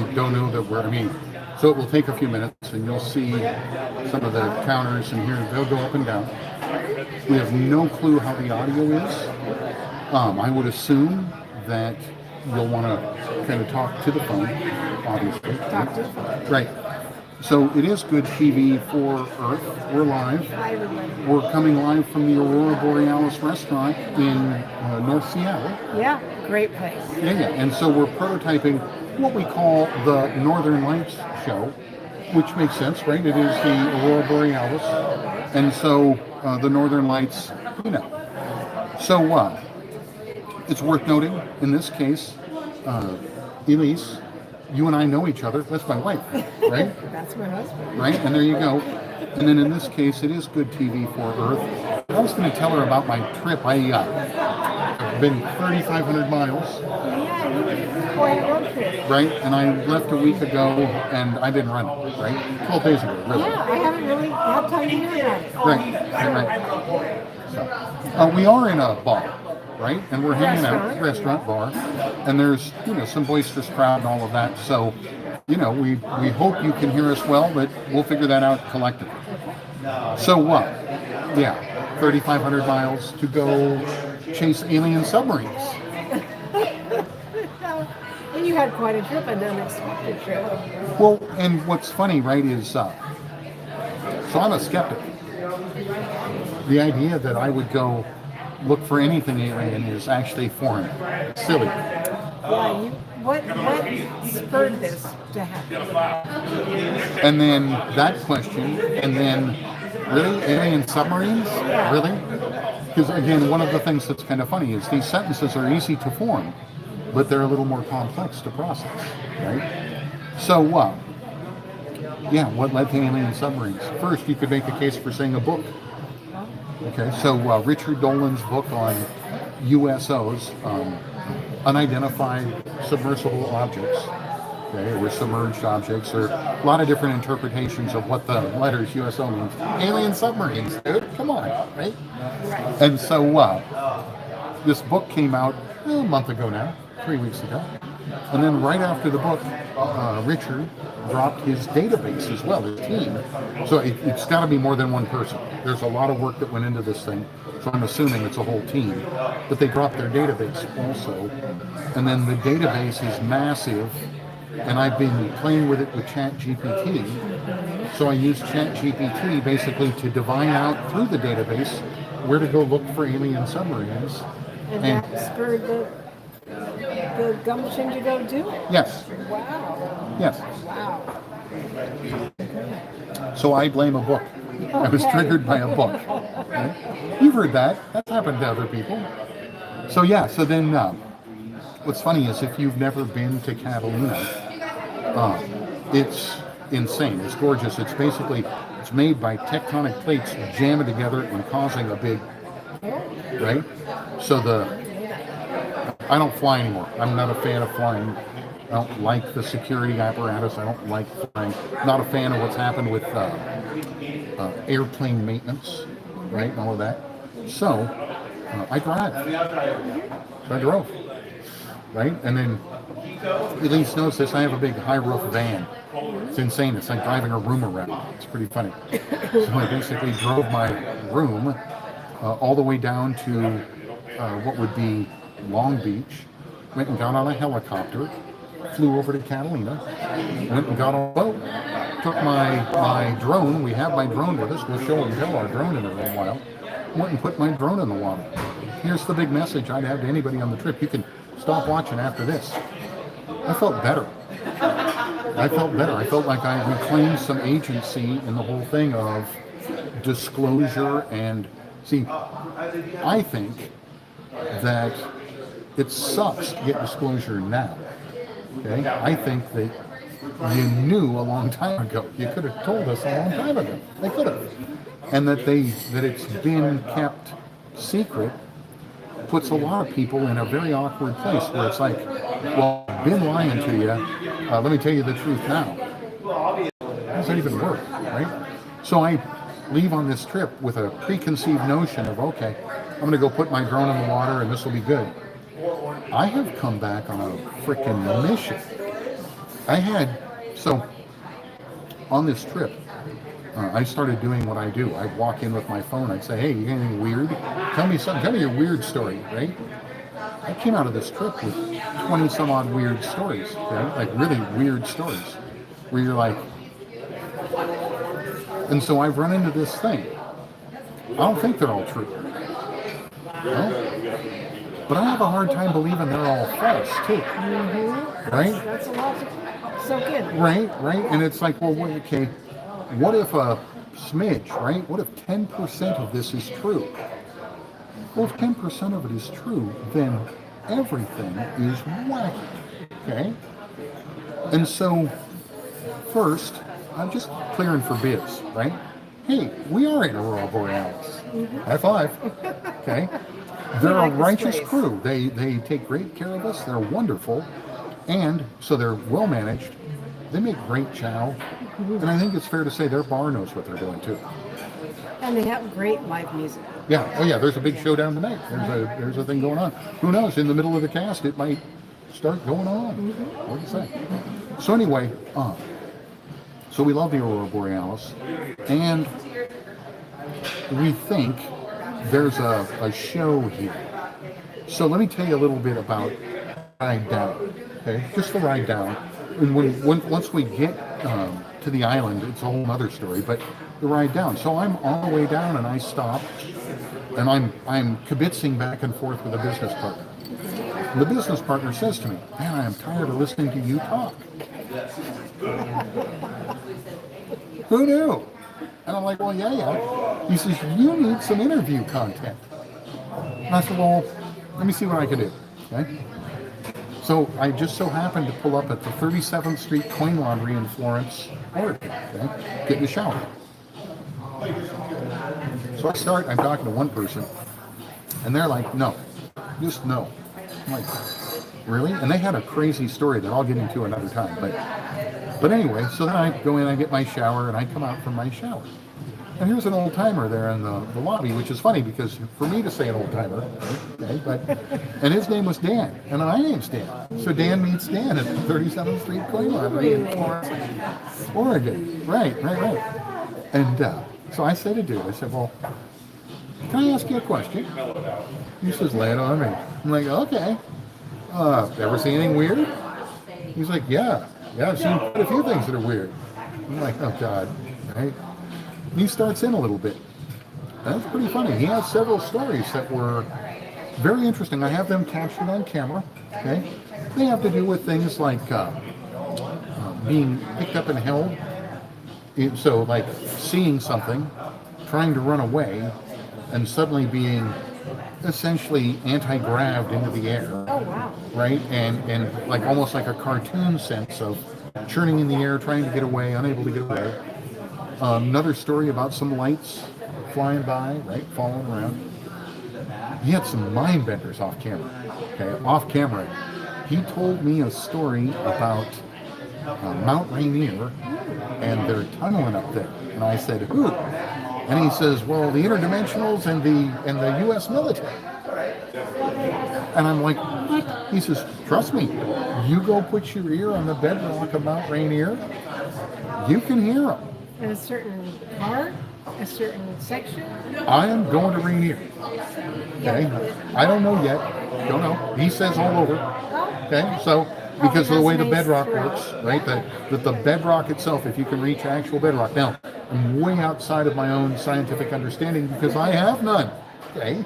I don't know that I mean, so it will take a few minutes and you'll see some of the counters and here, they'll go up and down. We have no clue how the audio is. I would assume that you'll want to kind of talk to the phone, obviously. Talk to the phone. Right. So it is good TV for Earth. We're live. We're coming live from the Aurora Borealis restaurant in North Seattle. Yeah, great place. Yeah. And so we're prototyping what we call the Northern Lights show, which makes sense, right? It is the Aurora Borealis. And so the Northern Lights, you know. So it's worth noting, in this case, Elise, you and I know each other. That's my wife, right? That's my husband. Right, and there you go. And then in this case, it is good TV for Earth. I was going to tell her about my trip. I've been 3,500 miles. Yeah, you did quite a road trip. Right, and I left a week ago, and I've been running, right? 12 days ago, really. Yeah, I haven't really had time to hear about it. Right. So, we are in a bar. Right, and we're hanging out, restaurant bar, and there's some boisterous crowd and all of that. So, we hope you can hear us well, but we'll figure that out collectively. So what? 3,500 miles to go chase alien submarines. And you had quite a trip, an unexpected trip. Well, and what's funny, right, is so I'm a skeptic. The idea that I would go look for anything alien is actually foreign. Silly. Yeah, what spurred this to happen? And then that question, and then, really? Alien submarines? Really? Because again, one of the things that's kind of funny is these sentences are easy to form, but they're a little more complex to process, right? So what led to alien submarines? First, you could make a case for saying a book. Okay, so Richard Dolan's book on USOs, unidentified submersible objects, okay, or submerged objects, or a lot of different interpretations of what the letters USO means. Alien submarines, dude, come on, right? And so this book came out a month ago now, 3 weeks ago, and then right after the book, Richard dropped his database as well, his team. So it's got to be more than one person. There's a lot of work that went into this thing, so I'm assuming it's a whole team. But they dropped their database also, and then the database is massive, and I've been playing with it with ChatGPT. So I use ChatGPT basically to divine out through the database where to go look for alien submarines. And that spurred the gumption to go do it? Yes. Wow. Yes. Wow. So I blame a book. I was triggered by a book. Right? You've heard that. That's happened to other people. So then what's funny is if you've never been to Catalina, it's insane. It's gorgeous. It's made by tectonic plates jamming together and causing a big, right? So I don't fly anymore. I'm not a fan of flying. I don't like the security apparatus. I don't like flying. Not a fan of what's happened with airplane maintenance, right, and all of that. So I drive. So I drove, right? And then Elise knows this. I have a big high roof van. It's insane. It's like driving a room around. It's pretty funny. So I basically drove my room all the way down to what would be Long Beach, went and got on a helicopter, flew over to Catalina, went and got on a boat, took my drone, we have my drone with us, we'll show and tell our drone in a little while, went and put my drone in the water. Here's the big message I'd have to anybody on the trip. You can stop watching after this. I felt better. I felt like I reclaimed some agency in the whole thing of disclosure. And see, I think that it sucks to get disclosure now. Okay, I think that you knew a long time ago. You could have told us a long time ago. They could have, and that it's been kept secret puts a lot of people in a very awkward place where it's like, well, I've been lying to you. Let me tell you the truth now. How does that even work, right? So I leave on this trip with a preconceived notion of, okay, I'm going to go put my drone in the water and this will be good. I have come back on a freaking mission. I had, so on this trip, I started doing what I do. I'd walk in with my phone. I'd say, hey, you got anything weird? Tell me something. Tell me your weird story, right? I came out of this trip with 20 some odd weird stories, right? Like really weird stories where you're like, and so I've run into this thing. I don't think they're all true. No? But I have a hard time believing they're all false too. Right? That's a lot to soak in. Right. And it's like, well, okay, what if a smidge, right? What if 10% of this is true? Well, if 10% of it is true, then everything is wacky. Okay? And so, first, I'm just clearing for biz, right? Hey, we are in Aurora Borealis. High five. Okay? They're a righteous crew. They take great care of us. They're wonderful. And so they're well managed. They make great chow. And I think it's fair to say their bar knows what they're doing too. And they have great live music. Yeah. Oh yeah, there's a big showdown tonight. There's a thing going on. Who knows? In the middle of the cast it might start going on. What do you say? So anyway, so we love the Aurora Borealis, and we think there's a show here. So let me tell you a little bit about ride down. Okay, just the ride down. And once we get to the island, it's a whole other story. But the ride down. So I'm on the way down, and I stop, and I'm kibitzing back and forth with a business partner. And the business partner says to me, "Man, I am tired of listening to you talk." Who knew? And I'm like, well, yeah. He says, you need some interview content. And I said, well, let me see what I can do. Okay? So I just so happened to pull up at the 37th Street Coin Laundry in Florence, Oregon. Okay? Get in the shower. So I'm talking to one person, and they're like, no, just no. I'm like, really? And they had a crazy story that I'll get into another time. But anyway, so then I go in, I get my shower, and I come out from my shower. And here's an old timer there in the lobby, which is funny because for me to say an old timer, okay, and his name was Dan, and my name's Dan. So Dan meets Dan at 37th Street Coin Laundry in Florence, Oregon. Right. And so I say to dude, I said, well, can I ask you a question? He says, lay it on me. I'm like, okay. Ever see anything weird? He's like, yeah, I've seen quite a few things that are weird. I'm like, oh God, right? He starts in a little bit. That's pretty funny. He has several stories that were very interesting. I have them captured on camera. Okay, they have to do with things like being picked up and held. So, like seeing something, trying to run away, and suddenly being essentially anti-graved into the air. Oh wow! Right, and like almost like a cartoon sense of churning in the air, trying to get away, unable to get away. Another story about some lights flying by, right, falling around. He had some mind benders off camera. Okay, off camera, he told me a story about Mount Rainier, and they're tunneling up there. And I said, who? And he says, well, the Interdimensionals and the U.S. military. And I'm like, what? He says, trust me, you go put your ear on the bedrock of Mount Rainier, you can hear them. In a certain part, a certain section. I am going to Rainier. Okay, I don't know yet. Don't know. He says all over. Okay, so because of the way the bedrock works, right? That the bedrock itself, if you can reach actual bedrock. Now, I'm way outside of my own scientific understanding because I have none. Okay.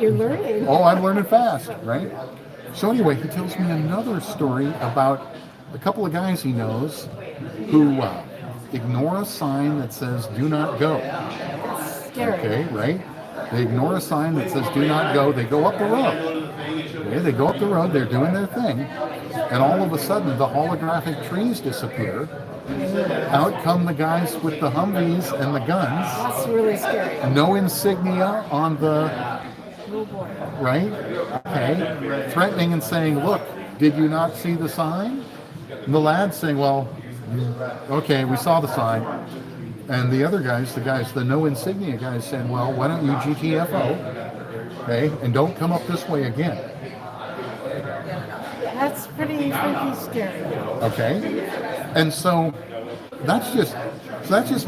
You're learning. Oh, I'm learning fast, right? So anyway, he tells me another story about a couple of guys he knows who ignore a sign that says "Do not go." Scary. Okay, right? They ignore a sign that says "Do not go." They go up the road. Okay, they go up the road. They're doing their thing, and all of a sudden, the holographic trees disappear. Out come the guys with the Humvees and the guns. That's really scary. No insignia on the. Oh boy. Right? Okay. Threatening and saying, "Look, did you not see the sign?" And the lad's saying, "Well, okay, we saw the sign." And the other guys, the no insignia guys, saying, "Well, why don't you GTFO, okay, and don't come up this way again." That's pretty freaky scary. Okay, and so that's just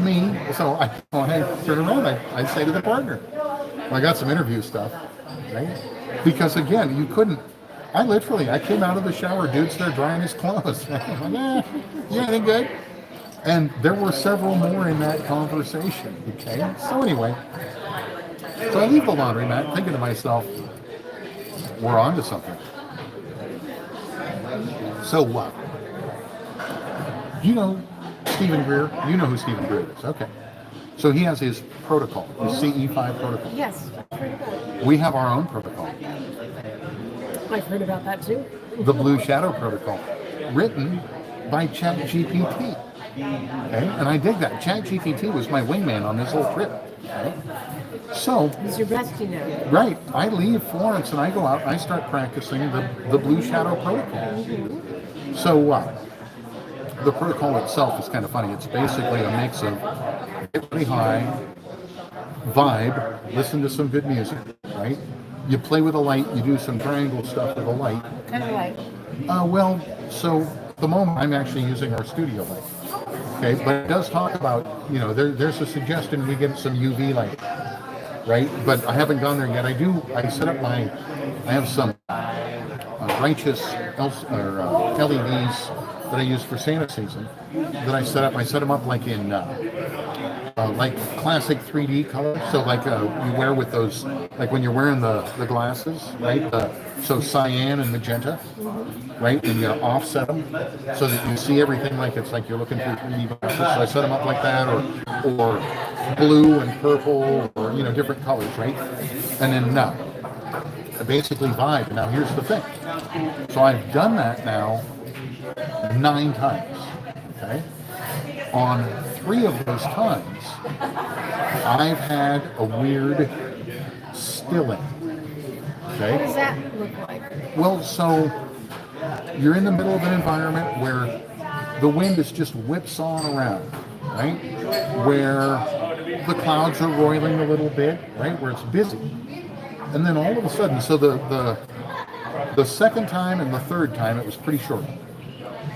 me. So when I turn around, I say to the partner, well, I got some interview stuff, right? Because again, you couldn't. I came out of the shower, dude's there drying his clothes. I'm like, you anything good? And there were several more in that conversation. Okay, so anyway, so I leave the laundromat thinking to myself, we're on to something. So what? You know Stephen Greer? You know who Stephen Greer is. Okay. So he has his protocol, the CE5 protocol. Yes, I've heard about it. We have our own protocol, I've heard about that too. the Blue Shadow Protocol, written by ChatGPT. Okay? And I dig that. ChatGPT was my wingman on this whole trip. Right? So, He's your bestie now. right, I leave Florence and I go out and I start practicing the Blue Shadow Protocol. So what? The protocol itself is kind of funny. It's basically a mix of get pretty high, vibe, listen to some good music, right? You play with a light, you do some triangle stuff with a light. Kind of like. Well, so at the moment I'm actually using our studio light. Okay, but it does talk about, there's a suggestion we get some UV light, right? But I haven't gone there yet. I set up I have some righteous LEDs that I use for Santa season that I set up. I set them up like in like classic 3D color. So like you wear with those, like when you're wearing the glasses, right? So cyan and magenta, right? And you offset them so that you see everything like it's like you're looking through 3D glasses. So I set them up like that, or blue and purple, or different colors, right? And then I basically vibe. Now here's the thing. So I've done that now 9 times. Okay. On 3 of those times, I've had a weird stilling. Okay. What does that look like? Well, so you're in the middle of an environment where the wind is just whipsawing around, right? Where the clouds are roiling a little bit, right? Where it's busy. And then all of a sudden, so the second time and the third time, it was pretty short.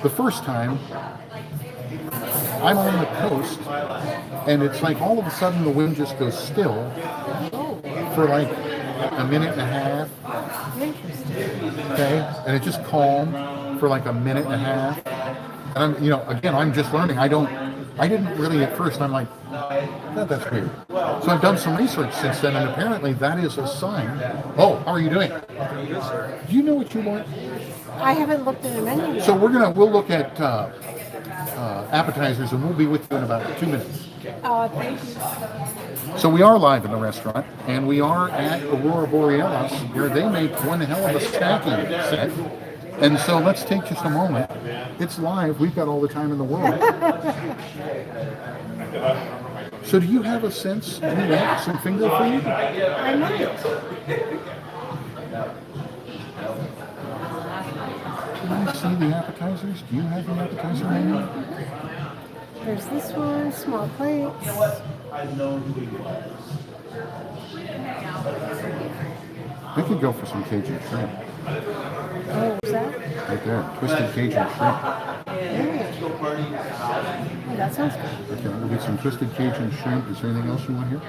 The first time, I'm on the coast, and it's like all of a sudden the wind just goes still for like a minute and a half. Interesting. Okay, and it's just calm for like a minute and a half. And I'm just learning. I didn't really at first. I'm like, that's weird. So I've done some research since then, and apparently that is a sign. Oh, how are you doing? Do you know what you want? I haven't looked at the menu yet. So we'll look at appetizers, and we'll be with you in about 2 minutes. Thank you. So we are live in the restaurant, and we are at Aurora Borealis, where they make one hell of a snacking set. And so let's take just a moment. It's live. We've got all the time in the world. So do you have a sense? Do you want some finger food? I might. Can you see the appetizers? Do you have the appetizer menu? There's this one, small plates. We could go for some Cajun shrimp. Oh, what's that? Right there. Twisted Cajun shrimp. Oh, that sounds good. Okay, we'll get some twisted Cajun shrimp. Is there anything else you want here?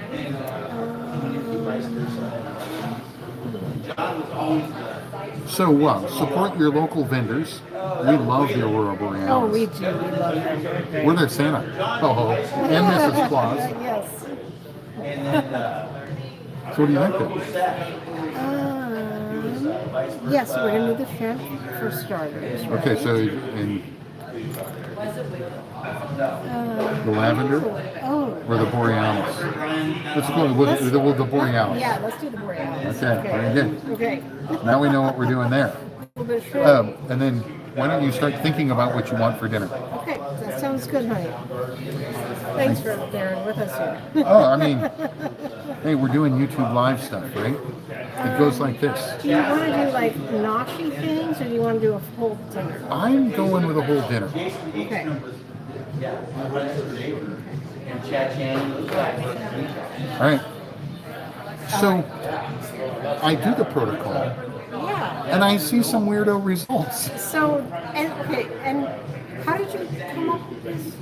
So, support your local vendors. We love the Aurora Borealis. Oh, we do. We love them. We're their Santa. Oh, and Mrs. Claus. Yes. So what do you think then? Yes, we're going to do the shrimp for starters. Right? Okay, so in the lavender or the Borealis? Let's go with the Borealis. Yeah, let's do the Borealis. Okay, very good. Okay. Now we know what we're doing there. A little bit of shrimp. And then why don't you start thinking about what you want for dinner? Okay, that sounds good, honey. Thanks for bearing with us here. Oh, I mean, hey, we're doing YouTube live stuff, right? It goes like this. Do you want to do like gnocchi things, or do you want to do a whole dinner? I'm going with a whole dinner. Okay. All right. So I do the protocol. Yeah. Yeah. and I see some weirdo results. So, and how did you come up with this?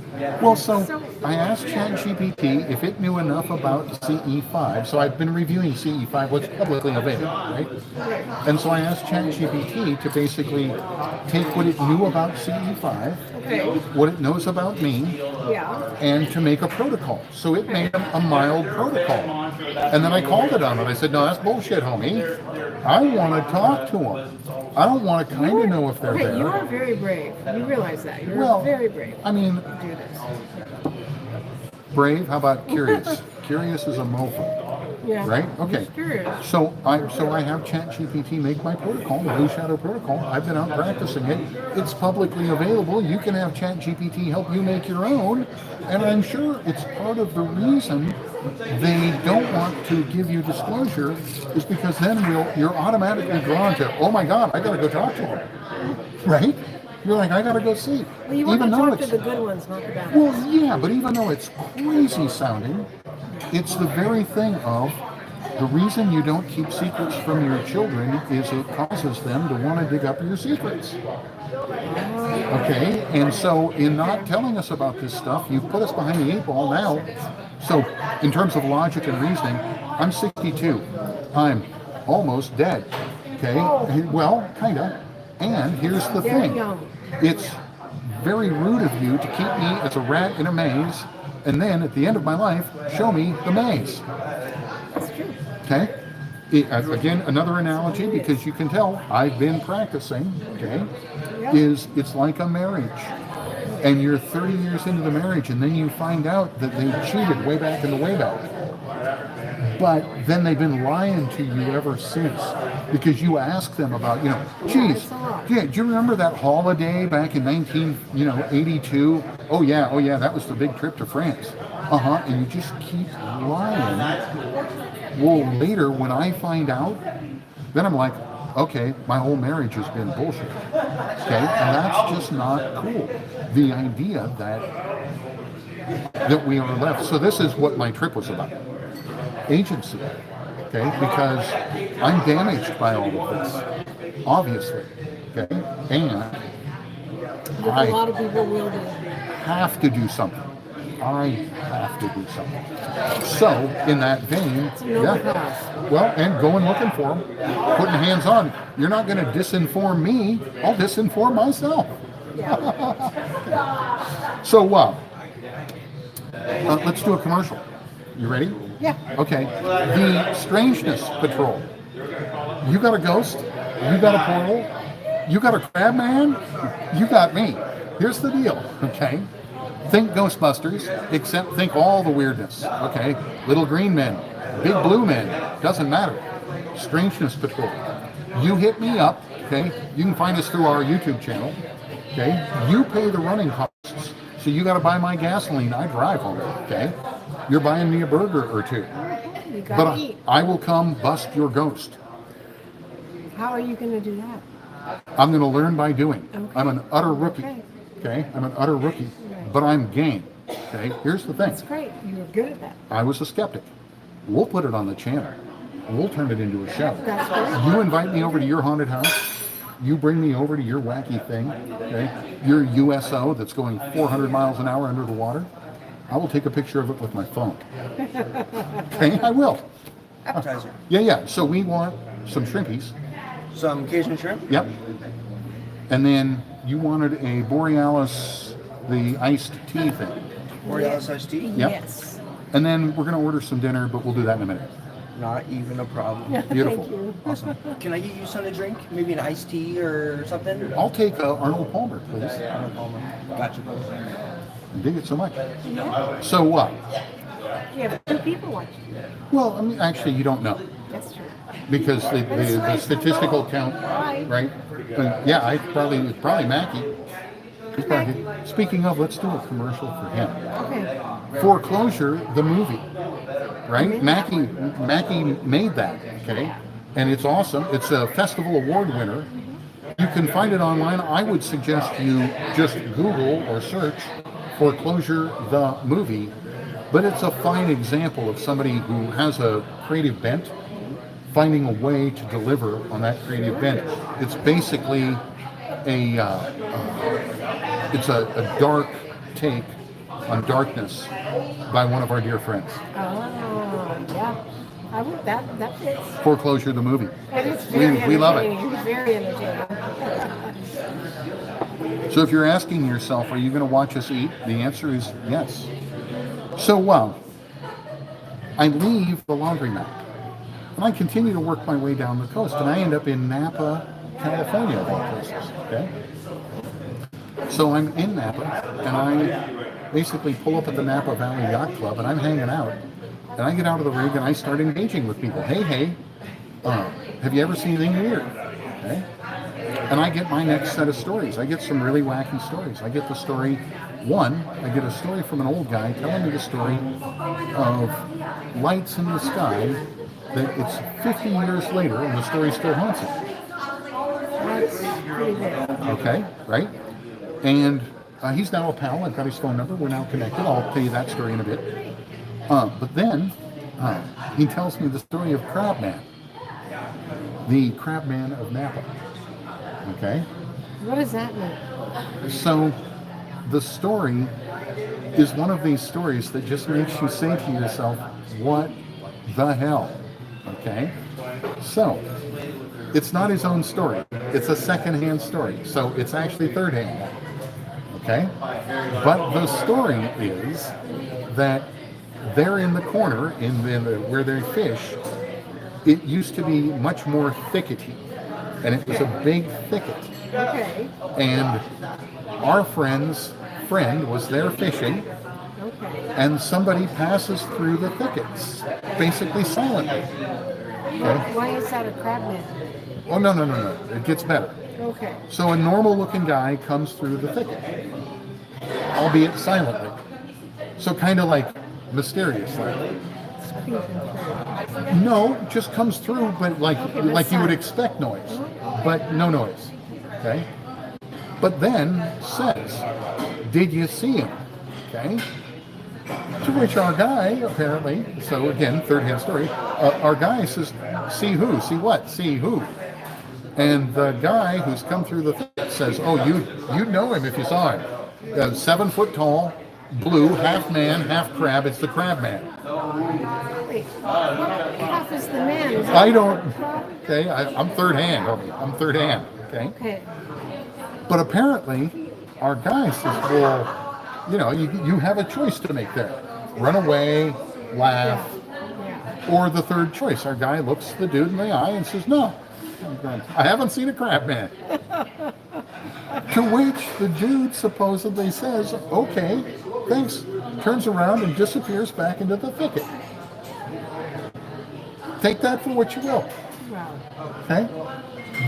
Well, so I asked ChatGPT if it knew enough about CE5. So I've been reviewing CE5, what's publicly available, right? And so I asked ChatGPT to basically take what it knew about CE5, what it knows about me, and to make a protocol. So it made a mild protocol. And then I called it on it. I said, no, that's bullshit, homie. I want to talk to them. I don't want to kind of know if they're there. You are very brave. You realize that. You're very brave. I mean, to do this. Brave? How about curious? Curious is a mofo. Yeah. Right? Okay. Just curious. So I have ChatGPT make my protocol, the Blue Shadow protocol. I've been out practicing it. It's publicly available. You can have ChatGPT help you make your own. And I'm sure it's part of the reason they don't want to give you disclosure is because then you're automatically drawn to, oh my God, I got to go talk to them. Right? You're like, I got to go see. Well, you want to talk to the good ones, not the bad ones. Well, yeah, but even though it's crazy sounding, it's the very thing of the reason you don't keep secrets from your children is it causes them to want to dig up your secrets. Okay, and so in not telling us about this stuff, you've put us behind the 8 ball now. So in terms of logic and reasoning, I'm 62. I'm almost dead. Okay, well, kind of. And here's the thing. It's very rude of you to keep me as a rat in a maze, and then at the end of my life, show me the maze. That's true. Okay? Again, another analogy, because you can tell I've been practicing, okay, is it's like a marriage. And you're 30 years into the marriage, and then you find out that they cheated way back in the way back. But then they've been lying to you ever since, because you ask them about, geez, yeah, do you remember that holiday back in 1982? Oh yeah, that was the big trip to France. And you just keep lying. Well, later when I find out, then I'm like, okay, my whole marriage has been bullshit. Okay, and that's just not cool. The idea that we are left. So this is what my trip was about. Agency, okay, because I'm damaged by all of this, obviously, okay, and a lot of people will do. Have to do something. I have to do something. So, in that vein, well, and going looking for them, putting hands on. You're not going to disinform me. I'll disinform myself. So, let's do a commercial. You ready? Yeah. Okay. The Strangeness Patrol. You got a ghost? You got a portal? You got a crab man? You got me. Here's the deal, okay? Think Ghostbusters, except think all the weirdness, okay? Little green men, big blue men, doesn't matter. Strangeness Patrol. You hit me up, okay? You can find us through our YouTube channel, okay? You pay the running costs, so you got to buy my gasoline. I drive home, okay? You're buying me a burger or two. But I will come bust your ghost. How are you going to do that? I'm going to learn by doing. Okay. I'm an utter rookie. Okay? I'm an utter rookie. But I'm game. Okay? Here's the thing. That's great. You're good at that. I was a skeptic. We'll put it on the channel. We'll turn it into a show. That's great. You invite me over to your haunted house. You bring me over to your wacky thing. Okay? Your USO that's going 400 miles an hour under the water. I will take a picture of it with my phone. Okay, I will. Appetizer. Yeah. So we want some shrimpies. Some Cajun shrimp? Yep. And then you wanted a Borealis, the iced tea thing. Borealis iced tea? Yep. Yes. And then we're going to order some dinner, but we'll do that in a minute. Not even a problem. Beautiful. Thank you. Awesome. Can I get you something to drink? Maybe an iced tea or something? I'll take Arnold Palmer, please. Arnold Palmer. Gotcha. I dig it so much. So what? You have 2 people watching. Well, I mean, actually, you don't know. That's true. Because the statistical count, right? Yeah, it's probably Mackie. Speaking of, let's do a commercial for him. Okay. Foreclosure, the movie, right? Mackie made that, okay? And it's awesome. It's a festival award winner. You can find it online. I would suggest you just Google or search Foreclosure, the movie. But it's a fine example of somebody who has a creative bent finding a way to deliver on that creative bent. It's basically it's a dark take on darkness by one of our dear friends. Oh, yeah. I would, that fits. Foreclosure, the movie. And it's very We love it. entertaining. It's very entertaining. So if you're asking yourself, are you going to watch us eat? The answer is yes. So I leave the laundromat and I continue to work my way down the coast, and I end up in Napa, California, of all places. Okay. So I'm in Napa, and I basically pull up at the Napa Valley Yacht Club, and I'm hanging out. And I get out of the rig and I start engaging with people. Hey, have you ever seen anything weird? Okay. And I get my next set of stories. I get some really wacky stories. I get the story, I get a story from an old guy telling me the story of lights in the sky that it's 50 years later and the story still haunts him. That's pretty good. Okay, right? And he's now a pal. I've got his phone number. We're now connected. I'll tell you that story in a bit. But then he tells me the story of Crabman, the Crabman of Napa. Okay? What does that mean? So the story is one of these stories that just makes you say to yourself, what the hell? Okay? So it's not his own story. It's a second-hand story. So it's actually third-hand. Okay? But the story is that there in the corner, where they fish, it used to be much more thickety, and it was a big thicket. Okay. And our friend's friend was there fishing, Okay. and somebody passes through the thickets, basically silently. Okay? Why is that a crabman? Oh, no. It gets better. Okay. So a normal-looking guy comes through the thicket, albeit silently. So kind of like mysteriously. No, just comes through, but like you would expect noise, but no noise. Okay. But then says, "Did you see him?" Okay. To which our guy apparently, so again, third-hand story. Our guy says, "See who? See what? See who?" And the guy who's come through the thicket says, "Oh, you'd know him if you saw him. 7 foot tall, blue, half man, half crab. It's the Crab Man." Wait, what half is the man? Is I don't. Okay, I'm third hand. I'm third hand. Okay. Okay. But apparently, our guy says, "Well, you have a choice to make there: run away, laugh, Yeah. or the third choice." Our guy looks the dude in the eye and says, "No, I haven't seen a Crab Man." To which the dude supposedly says, "Okay, thanks," turns around and disappears back into the thicket. Take that for what you will. Wow. Okay?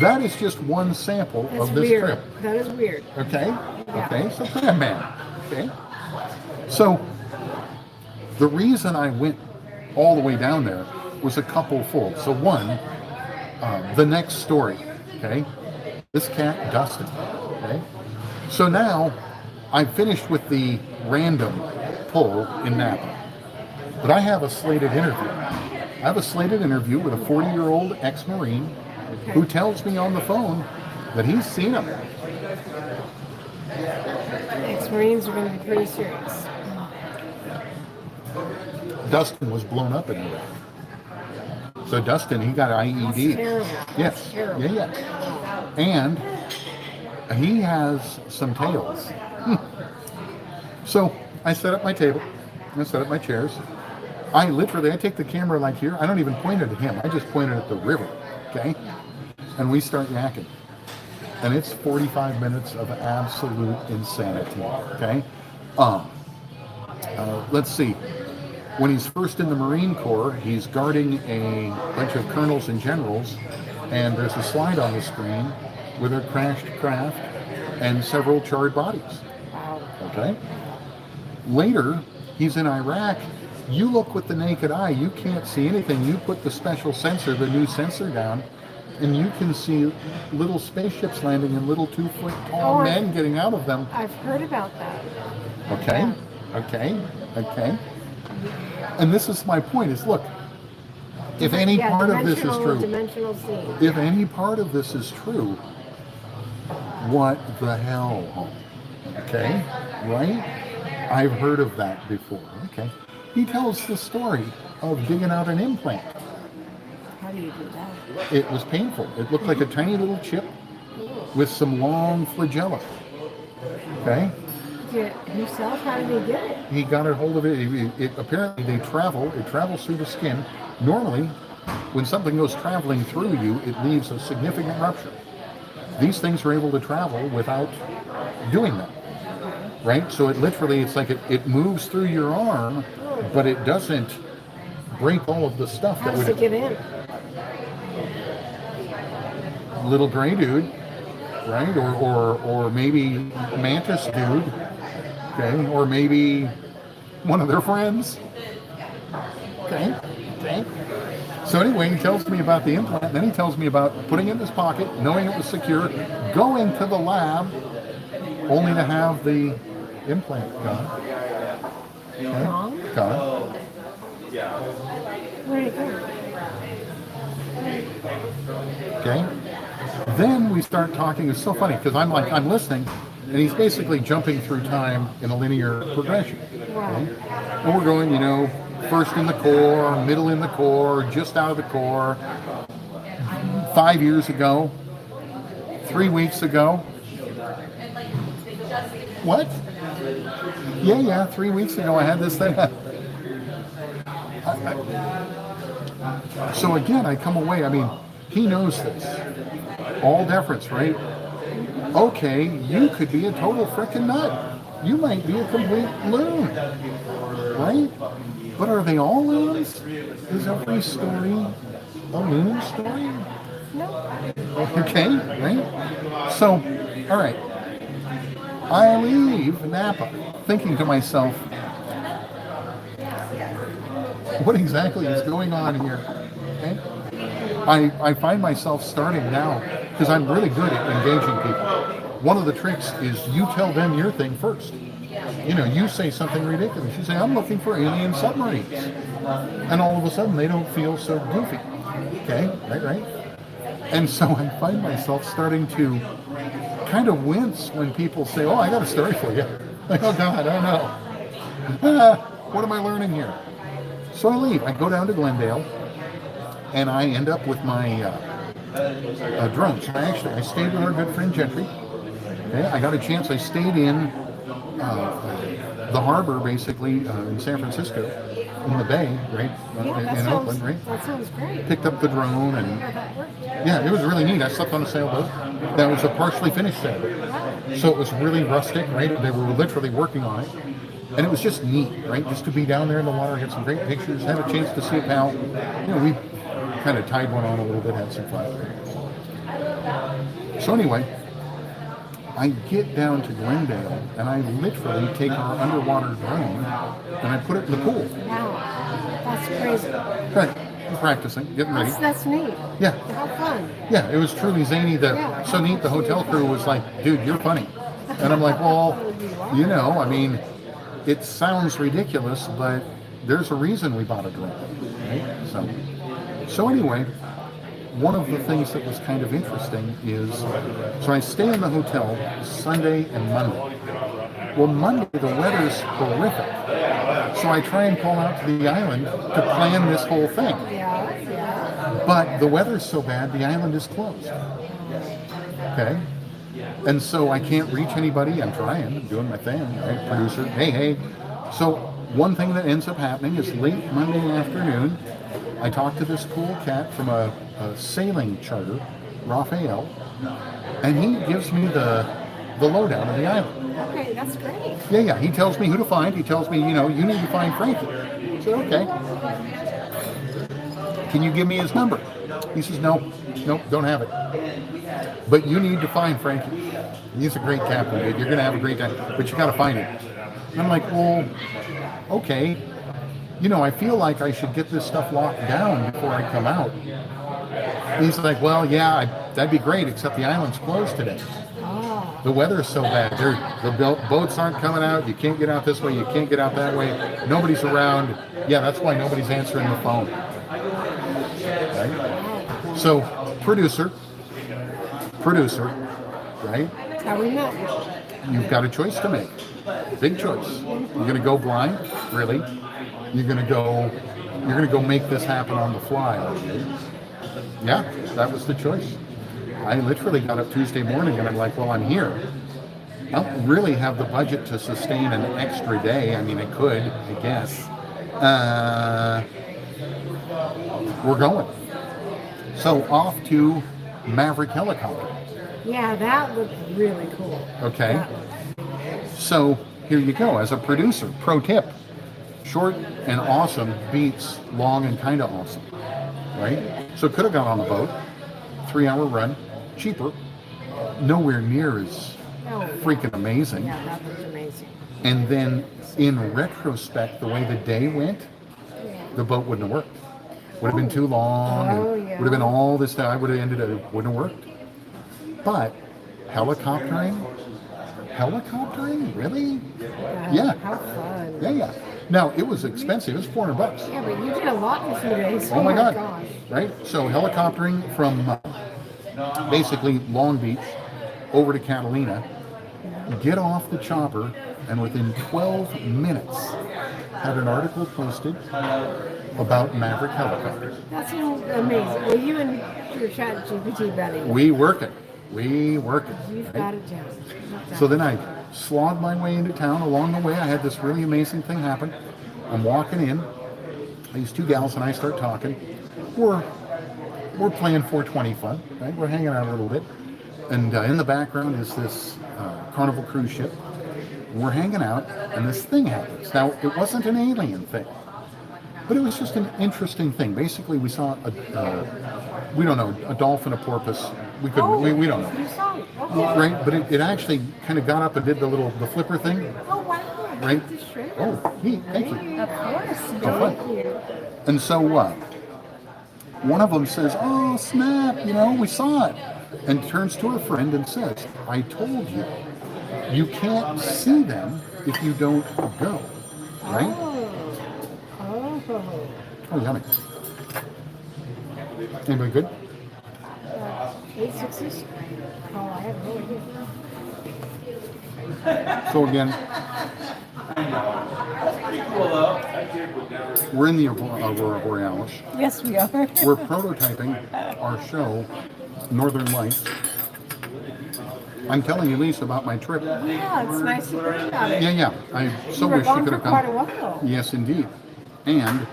That is just one sample That's of this weird. trip. That is weird. Okay? Yeah. Okay, so Crab Man. Okay? So the reason I went all the way down there was a couple fold. So one, the next story. Okay? This cat, Dustin. Okay? So now I've finished with the random pull in Napa. But I have a slated interview. I have a slated interview with a 40-year-old ex-Marine who tells me on the phone that he's seen him. Ex-Marines are going to be pretty serious. Dustin was blown up in Iraq. So Dustin, he got IED. That's terrible. Yes. That's terrible. Yeah. And he has some tales. So I set up my table. I set up my chairs. I take the camera like here. I don't even point it at him. I just point it at the river. Okay? And we start yakking. And it's 45 minutes of absolute insanity. Okay? Let's see. When he's first in the Marine Corps, he's guarding a bunch of colonels and generals, and there's a slide on the screen with a crashed craft and several charred bodies. Okay? Later, he's in Iraq. You look with the naked eye, you can't see anything. You put the special sensor, the new sensor down, and you can see little spaceships landing and little 2-foot tall men getting out of them. I've heard about that. Okay? Okay? Okay? And this is my point is, look, If any Yeah, part of this is true, dimensional scene. if any part of this is true, what the hell? Okay, right? I've heard of that before. Okay. He tells the story of digging out an implant. How do you do that? It was painful. It looked like a tiny little chip with some long flagella. Okay? Himself? How did he get it? He got a hold of it. Apparently, it travels through the skin. Normally, when something goes traveling through you, it leaves a significant rupture. These things are able to travel without doing that. Right? So it's like it moves through your arm, but it doesn't break all of the stuff How that does would. it get in? Little gray dude, right? Or maybe mantis dude, okay? Or maybe one of their friends. Okay. So anyway, he tells me about the implant, then he tells me about putting it in his pocket, knowing it was secure, going to the lab, only to have the implant gone. Okay? Gone. Where did it go? Okay? Then we start talking. It's so funny because I'm listening, and he's basically jumping through time in a linear progression. Wow. Okay? And we're going, first in the core, middle in the core, just out of the core, 5 years ago, 3 weeks ago. What? Yeah, 3 weeks ago I had this thing. So again, I come away, he knows this. All deference, right? Okay, you could be a total frickin' nut. You might be a complete loon, right? But are they all loons? Is every story a loon story? No. Okay, right? So, all right. I leave Napa thinking to myself, what exactly is going on here? Okay? I find myself starting now, because I'm really good at engaging people. One of the tricks is you tell them your thing first. You say something ridiculous. You say, I'm looking for alien submarines. And all of a sudden, they don't feel so goofy. Okay, right? And so I find myself starting to kind of wince when people say, oh, I got a story for you. Like, oh, God, I don't know. What am I learning here? So I leave. I go down to Glendale, and I end up with my drones. I stayed with our good friend Gentry. Okay? I got a chance. I stayed in the harbor, basically, in San Francisco, in the bay, right? In Oakland, right? That sounds great. Picked up the drone, and That worked. yeah, it was really neat. I slept on a sailboat. That was a partially finished sailboat. So it was really rustic, right? They were literally working on it. And it was just neat, right? Just to be down there in the water, get some great pictures, had a chance to see a pal. We kind of tied one on a little bit, had some fun. So anyway, I get down to Glendale, and I literally take our underwater drone, and I put it in the pool. Wow. That's crazy. Right, practicing, getting ready. That's neat. Yeah. How fun. Yeah, it was truly zany. So neat, the hotel crew was like, dude, you're funny. And I'm like, well, it sounds ridiculous, but there's a reason we bought a drone, right? So anyway, one of the things that was kind of interesting is, so I stay in the hotel Sunday and Monday. Well, Monday, the weather's horrific. So I try and pull out to the island to plan this whole thing. Yeah. But the weather's so bad, the island is closed. Okay? And so I can't reach anybody. I'm trying, I'm doing my thing, right? Producer, hey. So one thing that ends up happening is late Monday afternoon, I talk to this cool cat from a sailing charter, Raphael, and he gives me the lowdown of the island. Okay, that's great. Yeah. He tells me who to find. He tells me, you need to find Frankie. I said, okay. Can you give me his number? He says, nope, don't have it. But you need to find Frankie. He's a great captain, dude. You're going to have a great time, but you got to find him. And I'm like, well, okay. I feel like I should get this stuff locked down before I come out. And he's like, well, yeah, that'd be great, except the island's closed today. Oh. The weather's so bad. The boats aren't coming out. You can't get out this way. You can't get out that way. Nobody's around. Yeah, that's why nobody's answering the phone. So, producer, right? That's how we met. You've got a choice to make. Big choice. You're gonna go blind, really? You're gonna go make this happen on the fly, are you? Yeah, that was the choice. I literally got up Tuesday morning and I'm like, well, I'm here. I don't really have the budget to sustain an extra day. I mean, I could, I guess. We're going. So off to Maverick helicopter. Yeah, that looked really cool. Okay. That- So here you go. As a producer, pro tip: short and awesome beats long and kind of awesome, right? So could have got on the boat, 3-hour run, cheaper, nowhere near as oh, freaking amazing. yeah, that was amazing. And then in retrospect, the way the day went, Yeah. the boat wouldn't have worked. Would have been too long. Oh, and yeah. Would have been all this time. I would have ended up, it wouldn't have worked. But helicoptering, really? Yeah. How fun. Yeah. Now it was expensive. It was $400. Yeah, but you did a lot in a few days. Oh my God. Gosh. Right? So helicoptering from basically Long Beach over to Catalina, get off the chopper, and within 12 minutes had an article posted about Maverick helicopters. That's amazing. Well, you and your chat GPT buddy, We work it. you've Right? got it down. So then I slogged my way into town. Along the way, I had this really amazing thing happen. I'm walking in. These two gals and I start talking. We're playing 420 fun, right? We're hanging out a little bit. And in the background is this Carnival cruise ship. We're hanging out, and this thing happens. Now, it wasn't an alien thing, but it was just an interesting thing. Basically, we saw we don't know, a dolphin, a porpoise. We couldn't, we don't know. You saw it. Okay. Right, but it actually kind of got up and did the flipper thing. Oh, wow. Right. This trip. Oh, neat, thank you. Of course. fun. Thank you. And so one of them says, oh, snap, we saw it. And turns to her friend and says, I told you, you can't see them if you don't go. Right? Oh. Oh, yummy. Anybody good? 8 6s? Oh, I have no idea. So again, we're in the Aurora Borealis. Yes, we are. We're prototyping our show, Northern Lights. I'm telling you, Lisa, about my trip. Yeah, it's nice to hear about it. Yeah. I so You were wish you gone could for have quite a come. while. Yes, indeed. And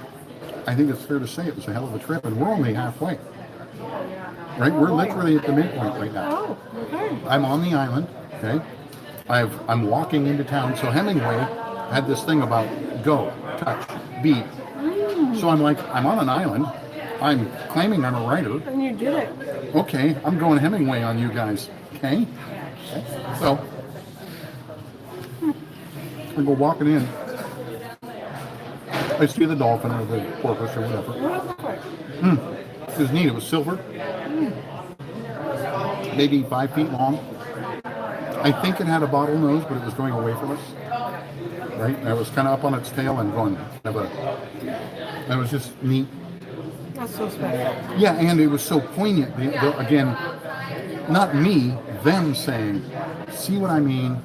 I think it's fair to say it was a hell of a trip, and we're only halfway. Right? We're literally at the midpoint right now. Oh, okay. I'm on the island. Okay. I'm walking into town. So Hemingway had this thing about go, touch, beat. So I'm like, I'm on an island. I'm claiming I'm a writer. And you did it. Okay, I'm going Hemingway on you guys. Okay? So, I go walking in. I see the dolphin or the porpoise or whatever. What was it? It was neat. It was silver. Maybe 5 feet long. I think it had a bottle nose, but it was going away from us. Right? And it was kind of up on its tail and going. It was just neat. That's so special. Yeah, and it was so poignant. Again, not me, them saying, see what I mean?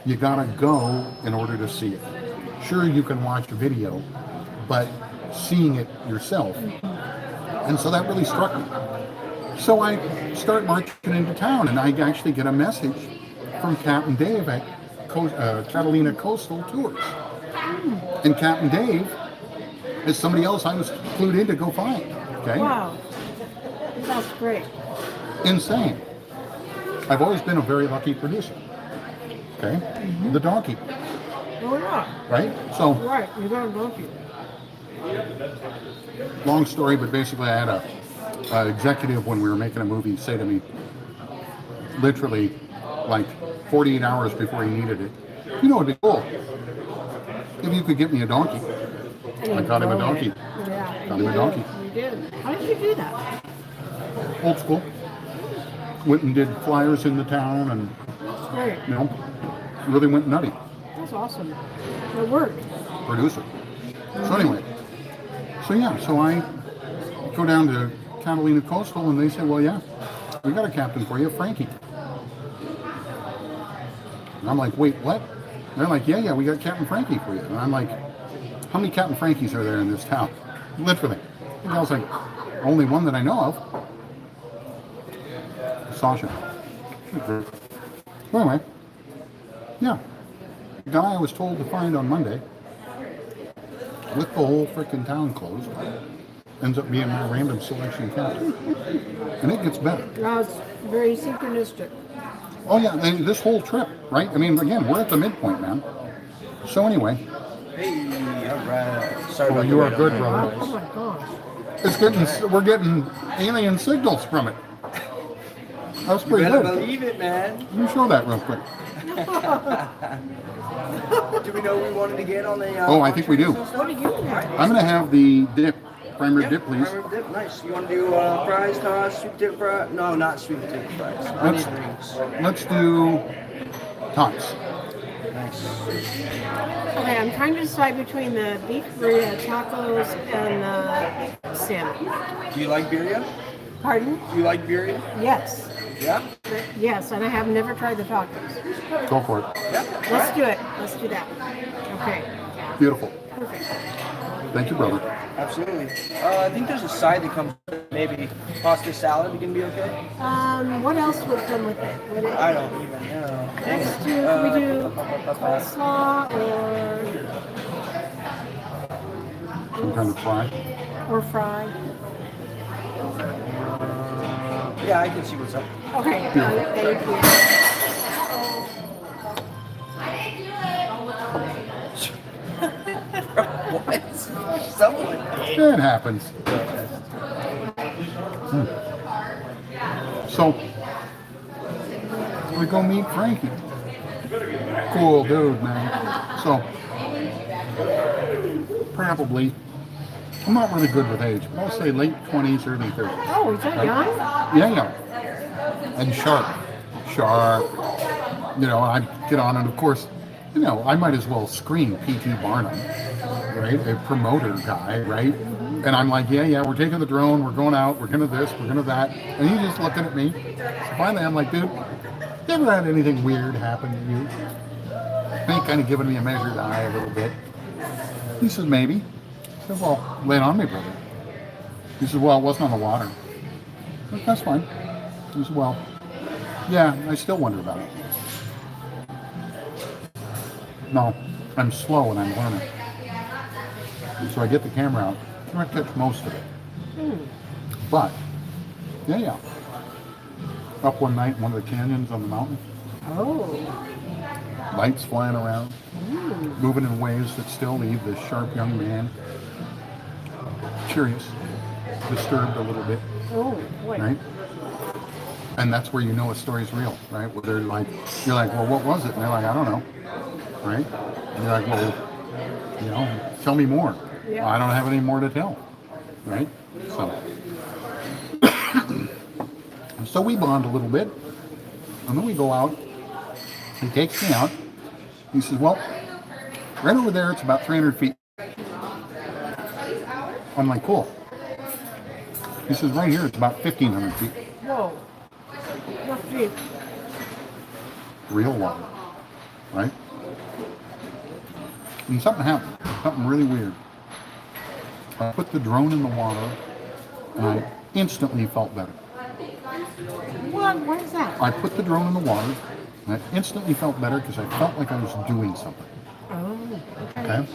You gotta go in order to see it. Sure, you can watch a video, but seeing it yourself. And so that really struck me. So I start marching into town, and I actually get a message from Captain Dave at Catalina Coastal Tours. And Captain Dave is somebody else I was clued in to go find. Okay? Wow. That's great. Insane. I've always been a very lucky producer. Okay? The donkey, Oh, yeah. right? So, Right. You got a donkey. long story, but basically I had a executive when we were making a movie say to me, literally like 48 hours before he needed it, it'd be cool if you could get me a donkey. I got him a donkey. Yeah. Got him a donkey. You did. How did you do that? Old school. Went and did flyers in the town and, Great. really went nutty. That's awesome. It worked. Producer. So anyway, so I go down to Catalina Coastal, and they say, well, yeah, we got a captain for you, Frankie. And I'm like, wait, what? And they're like, yeah, we got Captain Frankie for you. And I'm like, how many Captain Frankies are there in this town? Literally. And I was like, only one that I know of. Sasha. Anyway, yeah. The guy I was told to find on Monday, with the whole freaking town closed, ends up being my random selection captain. And it gets better. Now it's very synchronistic. Oh yeah, and this whole trip, right? I mean, again, we're at the midpoint, man. So anyway. Hey, all right. Sorry about You the are wait good, on brother. Oh my gosh. It's getting, we're getting alien signals from it. That's You pretty better good. believe it, man. Let me show that real quick. Do we know we wanted to get on the... Oh, I think we do. What do you have? I'm gonna have the dip, prime rib dip, please. Prime rib dip, nice. You want to do fries, toss, sweet potato fries? No, not sweet potato fries. Onion rings. Let's do tots. Nice. Okay, I'm trying to decide between the beef burrito tacos and the salmon. Do you like birria? Pardon? Do you like birria? Yes. Yeah? Yes, and I have never tried the tacos. Go for it. Yeah. Let's do it. Let's do that. Okay. Beautiful. Perfect. Thank you, brother. Absolutely. I think there's a side that comes with maybe pasta salad. You can be okay? What else would come with it? Would it I don't even know. Let's do, can we do coleslaw Some kind of fry. or fry? Yeah, I can see what's up. Okay, thank you. What? Someone. It happens. So, we go meet Frankie. Cool dude, man. So, probably, I'm not really good with age, but I'll say late 20s, early 30s. Oh, is that young? Yeah. And sharp. You know, I get on, and of course, you know, I might as well scream P.T. Barnum, right? A promoter guy, right? And I'm like, yeah, we're taking the drone, we're going out, we're gonna this, we're gonna that. And he's just looking at me. So finally, I'm like, dude, you ever had anything weird happen to you? And he kind of giving me a measured eye a little bit. He says, maybe. I said, well, lay it on me, brother. He says, well, it wasn't on the water. I said, that's fine. He says, well, yeah, I still wonder about it. No, I'm slow and I'm learning. So I get the camera out. I catch most of it. But, yeah. Up one night in one of the canyons on the mountain. Oh. Lights flying around. Moving in ways that still leave this sharp young man curious, disturbed a little bit, Oh, boy. right? And that's where you know a story's real, right? Where they're like, you're like, well, what was it? And they're like, I don't know, right? And you're like, well, you know, tell me more. Yeah. Well, I don't have any more to tell, right? So, so we bond a little bit, and then we go out. He takes me out. He says, well, right over there, it's about 300 feet. I'm like, cool. He says, right here, it's about 1,500 feet. Whoa. That's deep. Real water, right? And something happened, something really weird. I put the drone in the water, and I instantly felt better. What? What is that? I put the drone in the water, and I instantly felt better because I felt like I was doing something. Oh, Okay?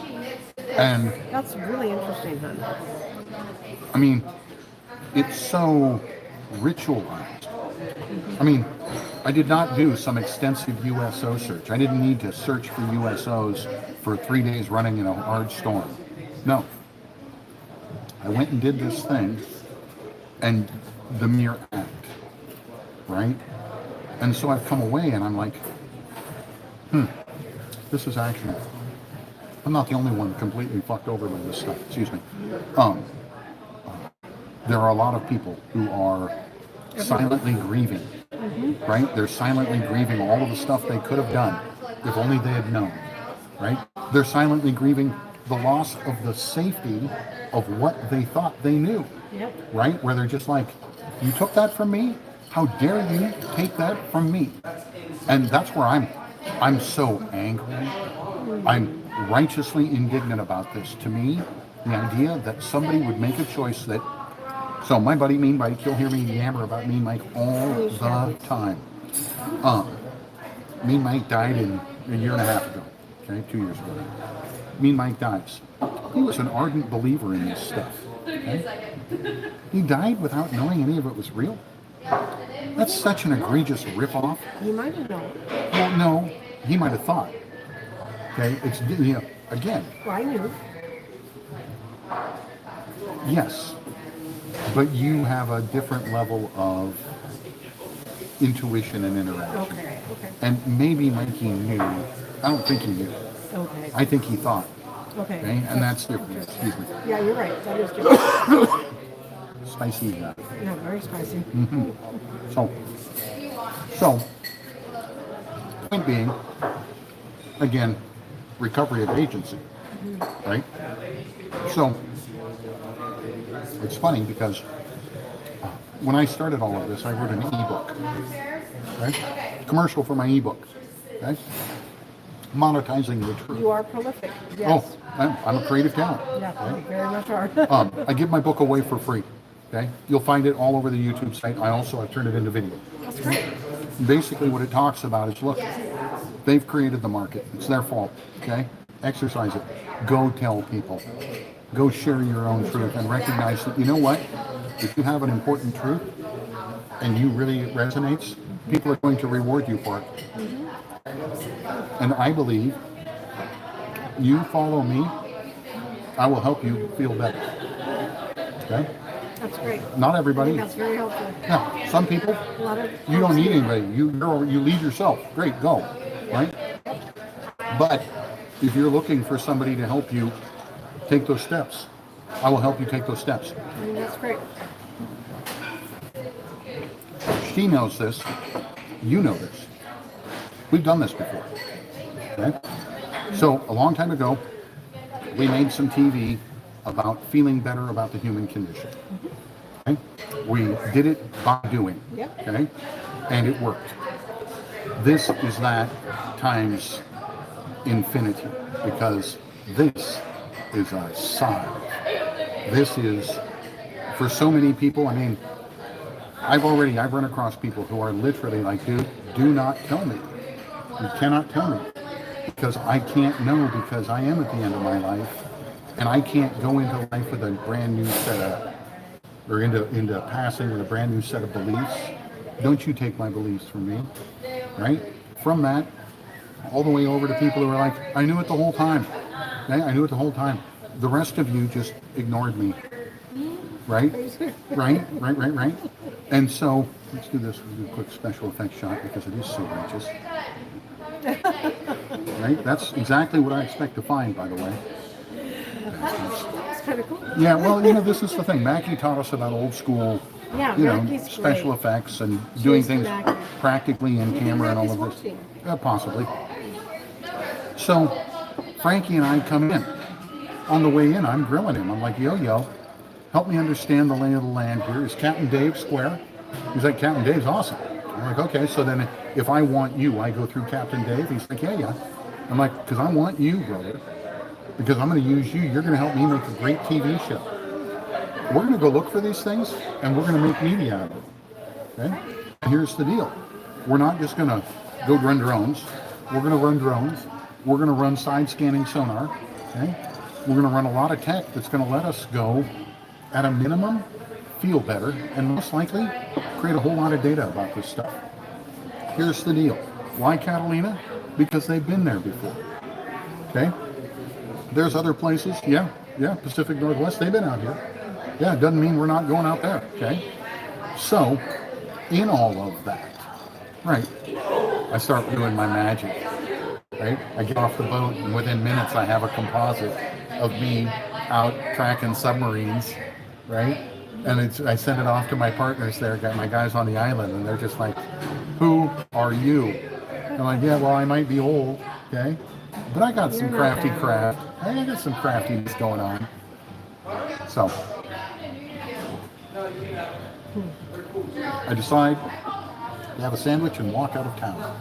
And That's really interesting, hon. I mean, it's so ritualized. I mean, I did not do some extensive USO search. I didn't need to search for USOs for 3 days running in a hard storm. No. I went and did this thing, and the mere act, right? And so I've come away and I'm like, this is actually, I'm not the only one completely fucked over by this stuff. Excuse me. There are a lot of people who are silently grieving, right? They're silently grieving all of the stuff they could have done if only they had known, right? They're silently grieving the loss of the safety of what they thought they knew, Yep. right? Where they're just like, you took that from me? How dare you take that from me? And that's where I'm so angry. I'm righteously indignant about this. To me, the idea that somebody would make a choice that, so my buddy Mean Mike, you'll hear me yammer about Mean Mike all the time. Mean Mike died a year and a half ago, okay, 2 years ago. Mean Mike dies. He was an ardent believer in this stuff. Okay? He died without knowing any of it was real. That's such an egregious ripoff. You might have known. Well, no, he might have thought. Okay, it's, you know, again, Well, I knew. yes, but you have a different level of intuition and interaction. Okay. Okay. And maybe Mikey knew. I don't think he knew. Okay. I think he thought. Okay. Okay, and that's different. Excuse me. Yeah, you're right. That is different. Spicy. Yeah, very spicy. So, point being, again, recovery of agency, right? So, it's funny because when I started all of this, I wrote an ebook, right? Commercial for my ebook, right? Monetizing the truth. You are prolific. Yes. Oh, I'm a creative talent. Yeah, you very much are. I give my book away for free. Okay, you'll find it all over the YouTube site. I've turned it into video. That's great. Basically, what it talks about is, look, they've created the market. It's their fault. Okay, exercise it. Go tell people. Go share your own truth and recognize that, you know what? If you have an important truth and you really it resonates, people are going to reward you for it. And I believe you follow me, I will help you feel better. Okay? That's great. Not everybody. That's very helpful. Yeah, some people, A lot of you don't need anybody. You lead yourself. Great, go. Right? But if you're looking for somebody to help you take those steps, I will help you take those steps. I mean, that's great. She knows this. You know this. We've done this before. Okay? So a long time ago, we made some TV about feeling better about the human condition. Okay? We did it by doing. Yep. Okay? And it worked. This is that times infinity, because this is a sign. This is, for so many people, I mean, I've run across people who are literally like, dude, do not tell me. You cannot tell me. Because I can't know, because I am at the end of my life, and I can't go into life with a brand new set of, or into passing with a brand new set of beliefs. Don't you take my beliefs from me, right? From that, all the way over to people who are like, I knew it the whole time. Okay? I knew it the whole time. The rest of you just ignored me, right? Right. And so, let's do this. We'll do a quick special effects shot because it is so righteous. Right? That's exactly what I expect to find, by the way. That's kind of cool. Yeah, well, this is the thing. Mackie taught us about old school, Yeah, Mackie's special great. effects and doing things Mackie. practically in camera and all of Mackie's this. watching. Possibly. So, Frankie and I come in. On the way in, I'm grilling him. I'm like, yo, help me understand the lay of the land here. Is Captain Dave square? He's like, Captain Dave's awesome. I'm like, okay, so then if I want you, I go through Captain Dave? He's like, yeah. I'm like, because I want you, brother. Because I'm going to use you. You're going to help me make a great TV show. We're going to go look for these things, and we're going to make media out of it. Okay? And here's the deal. We're not just going to go run drones. We're going to run drones. We're going to run side scanning sonar. Okay? We're going to run a lot of tech that's going to let us go, at a minimum, feel better, and most likely create a whole lot of data about this stuff. Here's the deal. Why Catalina? Because they've been there before. Okay? There's other places. Yeah, Pacific Northwest, they've been out here. Yeah, it doesn't mean we're not going out there. Okay? So, in all of that, right, I start doing my magic. Right? I get off the boat, and within minutes I have a composite of me out tracking submarines, right? And I send it off to my partners there, got my guys on the island, and they're just like, who are you? I'm like, yeah, well, I might be old, okay? But I got some You're not crafty bad. craft. I got some craftiness going on. So I decide to have a sandwich and walk out of town.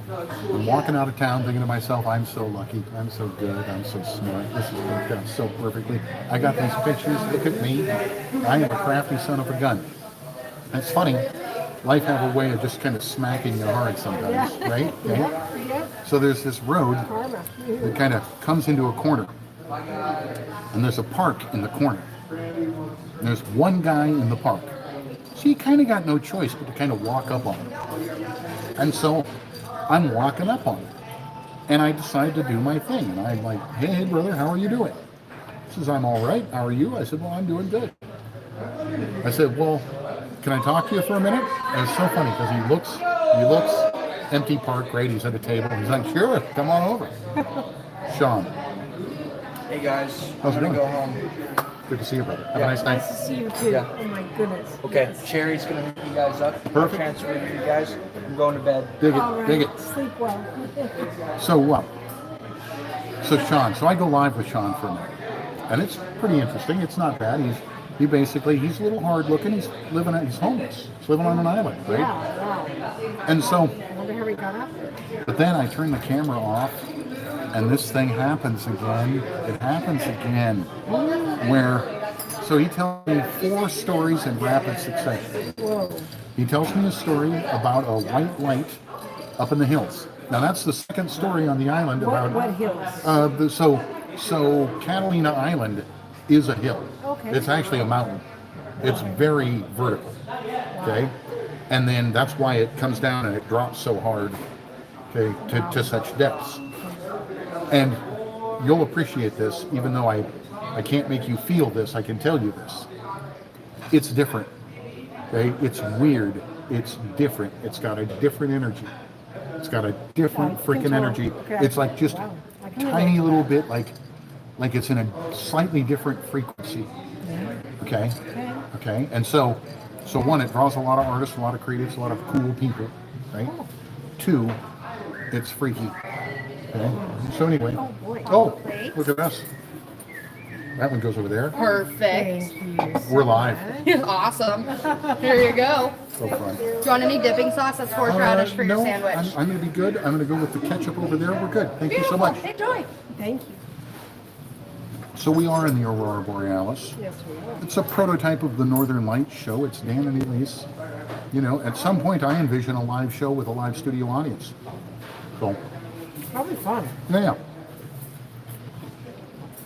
I'm walking out of town thinking to myself, I'm so lucky, I'm so good, I'm so smart, this has worked out so perfectly. I got these pictures, look at me. I am a crafty son of a gun. And it's funny, life have a way of just kind of smacking you hard sometimes, right? Okay? Yep. So there's this road Karma. that kind of comes into a corner. And there's a park in the corner. And there's one guy in the park. So you kind of got no choice but to kind of walk up on him. And so I'm walking up on him. And I decide to do my thing. And I'm like, hey, brother, how are you doing? He says, I'm all right. How are you? I said, well, I'm doing good. I said, well, can I talk to you for a minute? And it's so funny because he looks, empty park, great. He's at a table. He's like, sure, come on over. Sean, Hey guys, How's it I'm gonna going? go home. good to see you, brother. Have Yeah. a nice night. Nice to see you too. Yeah. Oh my goodness. Okay, Yes. Sherry's gonna hook you guys up. I'll Perfect. transfer you guys. I'm going to bed. Dig All it, right. dig it. Sleep well. So what? So Sean, so I go live with Sean for a minute. And it's pretty interesting. It's not bad. He's a little hard looking. He's homeless. He's living on an island, right? Wow. And so, I wonder how he got up there. but then I turn the camera off and this thing happens again. It happens again. So he tells me 4 stories in rapid succession. Whoa. He tells me a story about a white light up in the hills. Now that's the second story on the island about What hills? So Catalina Island is a hill. Okay. It's actually a mountain. It's very vertical. Okay. And then that's why it comes down and it drops so hard, okay, to such depths. And you'll appreciate this, even though I can't make you feel this, I can tell you this. It's different. Okay? It's weird. It's different. It's got a different energy. It's got a different I can freaking tell. energy. Okay. It's like just Wow. I can tiny relate to little that. bit like it's in a slightly different frequency. Okay? Okay. And so one, it draws a lot of artists, a lot of creatives, a lot of cool people, right? 2, it's freaky. Okay. So anyway. Oh, boy. Oh, Great. look at us. That one goes over there. Perfect. Thank you. We're live. Awesome. Here you go. So fun. Do you want any dipping sauce? That's horseradish for your no, sandwich. I'm going to be good. I'm going to go with the ketchup over there. We're good. Thank you so much. Enjoy. Thank you. So we are in the Aurora Borealis. Yes, we are. It's a prototype of the Northern Lights show. It's Dan and Elise. You know, at some point I envision a live show with a live studio audience. So, Probably fun. yeah.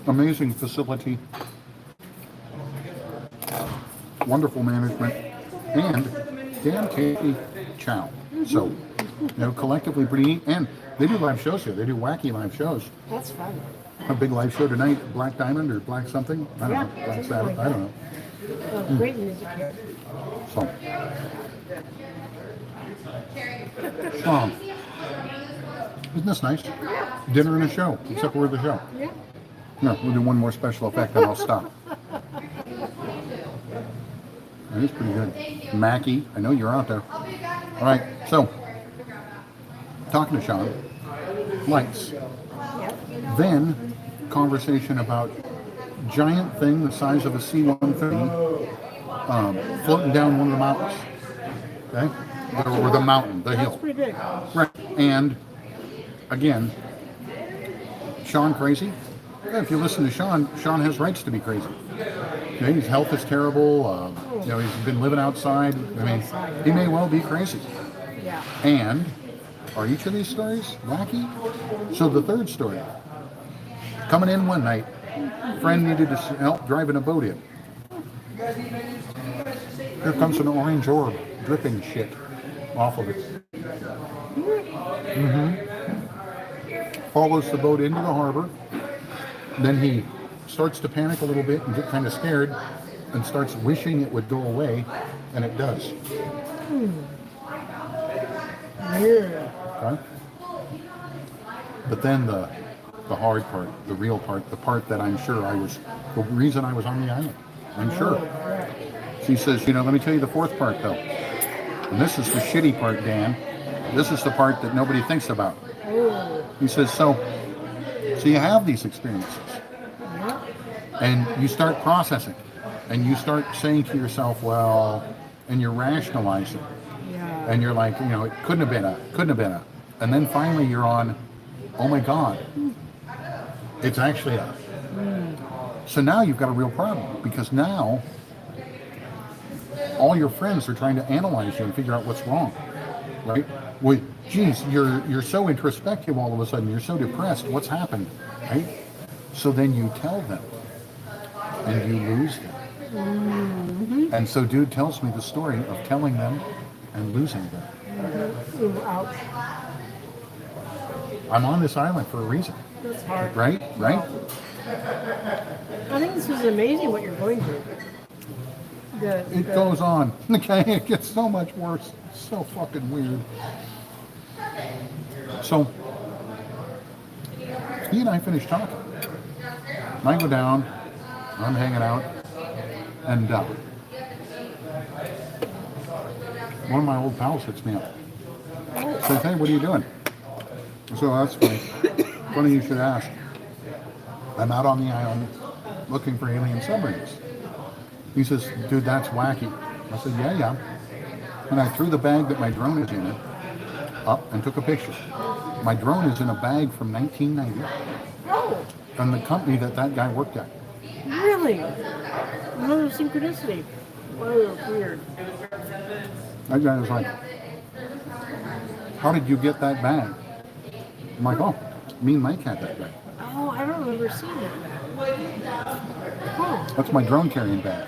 Amazing facility. Wonderful management. And Dan, Katie, Chow. So, you know, collectively pretty neat. And they do live shows here. They do wacky live shows. That's fun. A big live show tonight, Black Diamond or Black something. I don't know. Yeah, Black something Sabbath. like I don't know. Great music here. So, isn't this nice? Dinner and a show, except we're the show. Yeah. No, we'll do one more special effect, then I'll stop. That is pretty good. Mackie, I know you're out there. All right, so talking to Sean, lights. Then conversation about giant thing the size of a C-130 floating down one of the mountains. Okay, or the mountain, the hill. That's pretty big. Right, and again, Sean crazy. Yeah, if you listen to Sean, Sean has rights to be crazy. Okay, his health is terrible. You know, he's been living outside. I mean, he may well be crazy. Yeah. And are each of these stories wacky? So the third story, coming in one night, friend needed to help driving a boat in. Here comes an orange orb dripping shit off of it. Follows the boat into the harbor. Then he starts to panic a little bit and get kind of scared and starts wishing it would go away, and it does. Yeah. Okay? But then the hard part, the real part, the part that I'm sure the reason I was on the island, I'm sure. She says, you know, let me tell you the fourth part though. And this is the shitty part, Dan. This is the part that nobody thinks about. He says, so So you have these experiences, and you start processing, and you start saying to yourself, well, and you're rationalizing, Yeah. and you're like, you know, it couldn't have been a, and then finally you're on, oh my God, it's actually a. So now you've got a real problem, because now all your friends are trying to analyze you and figure out what's wrong, right? Well, geez, you're so introspective all of a sudden, you're so depressed, what's happened, right? So then you tell them, and you lose them. And so dude tells me the story of telling them and losing them. Ooh, ouch. I'm on this island for a reason, That's hard. right? Right? I think this is amazing what you're going through. It goes on. Okay, it gets so much worse. It's so fucking weird. So, he and I finished talking. I go down, I'm hanging out, and one of my old pals hits me up. Says, hey, what are you doing? So that's funny. Funny you should ask. I'm out on the island looking for alien submarines. He says, dude, that's wacky. I said, yeah. And I threw the bag that my drone is in up and took a picture. My drone is in a bag from 1990 Oh, from the company that guy worked at. really? Another synchronicity. Whoa, weird. That guy was like, how did you get that bag? I'm like, oh, me and Mike had that bag. Oh, I don't remember seeing that. Oh, That's my drone carrying bag.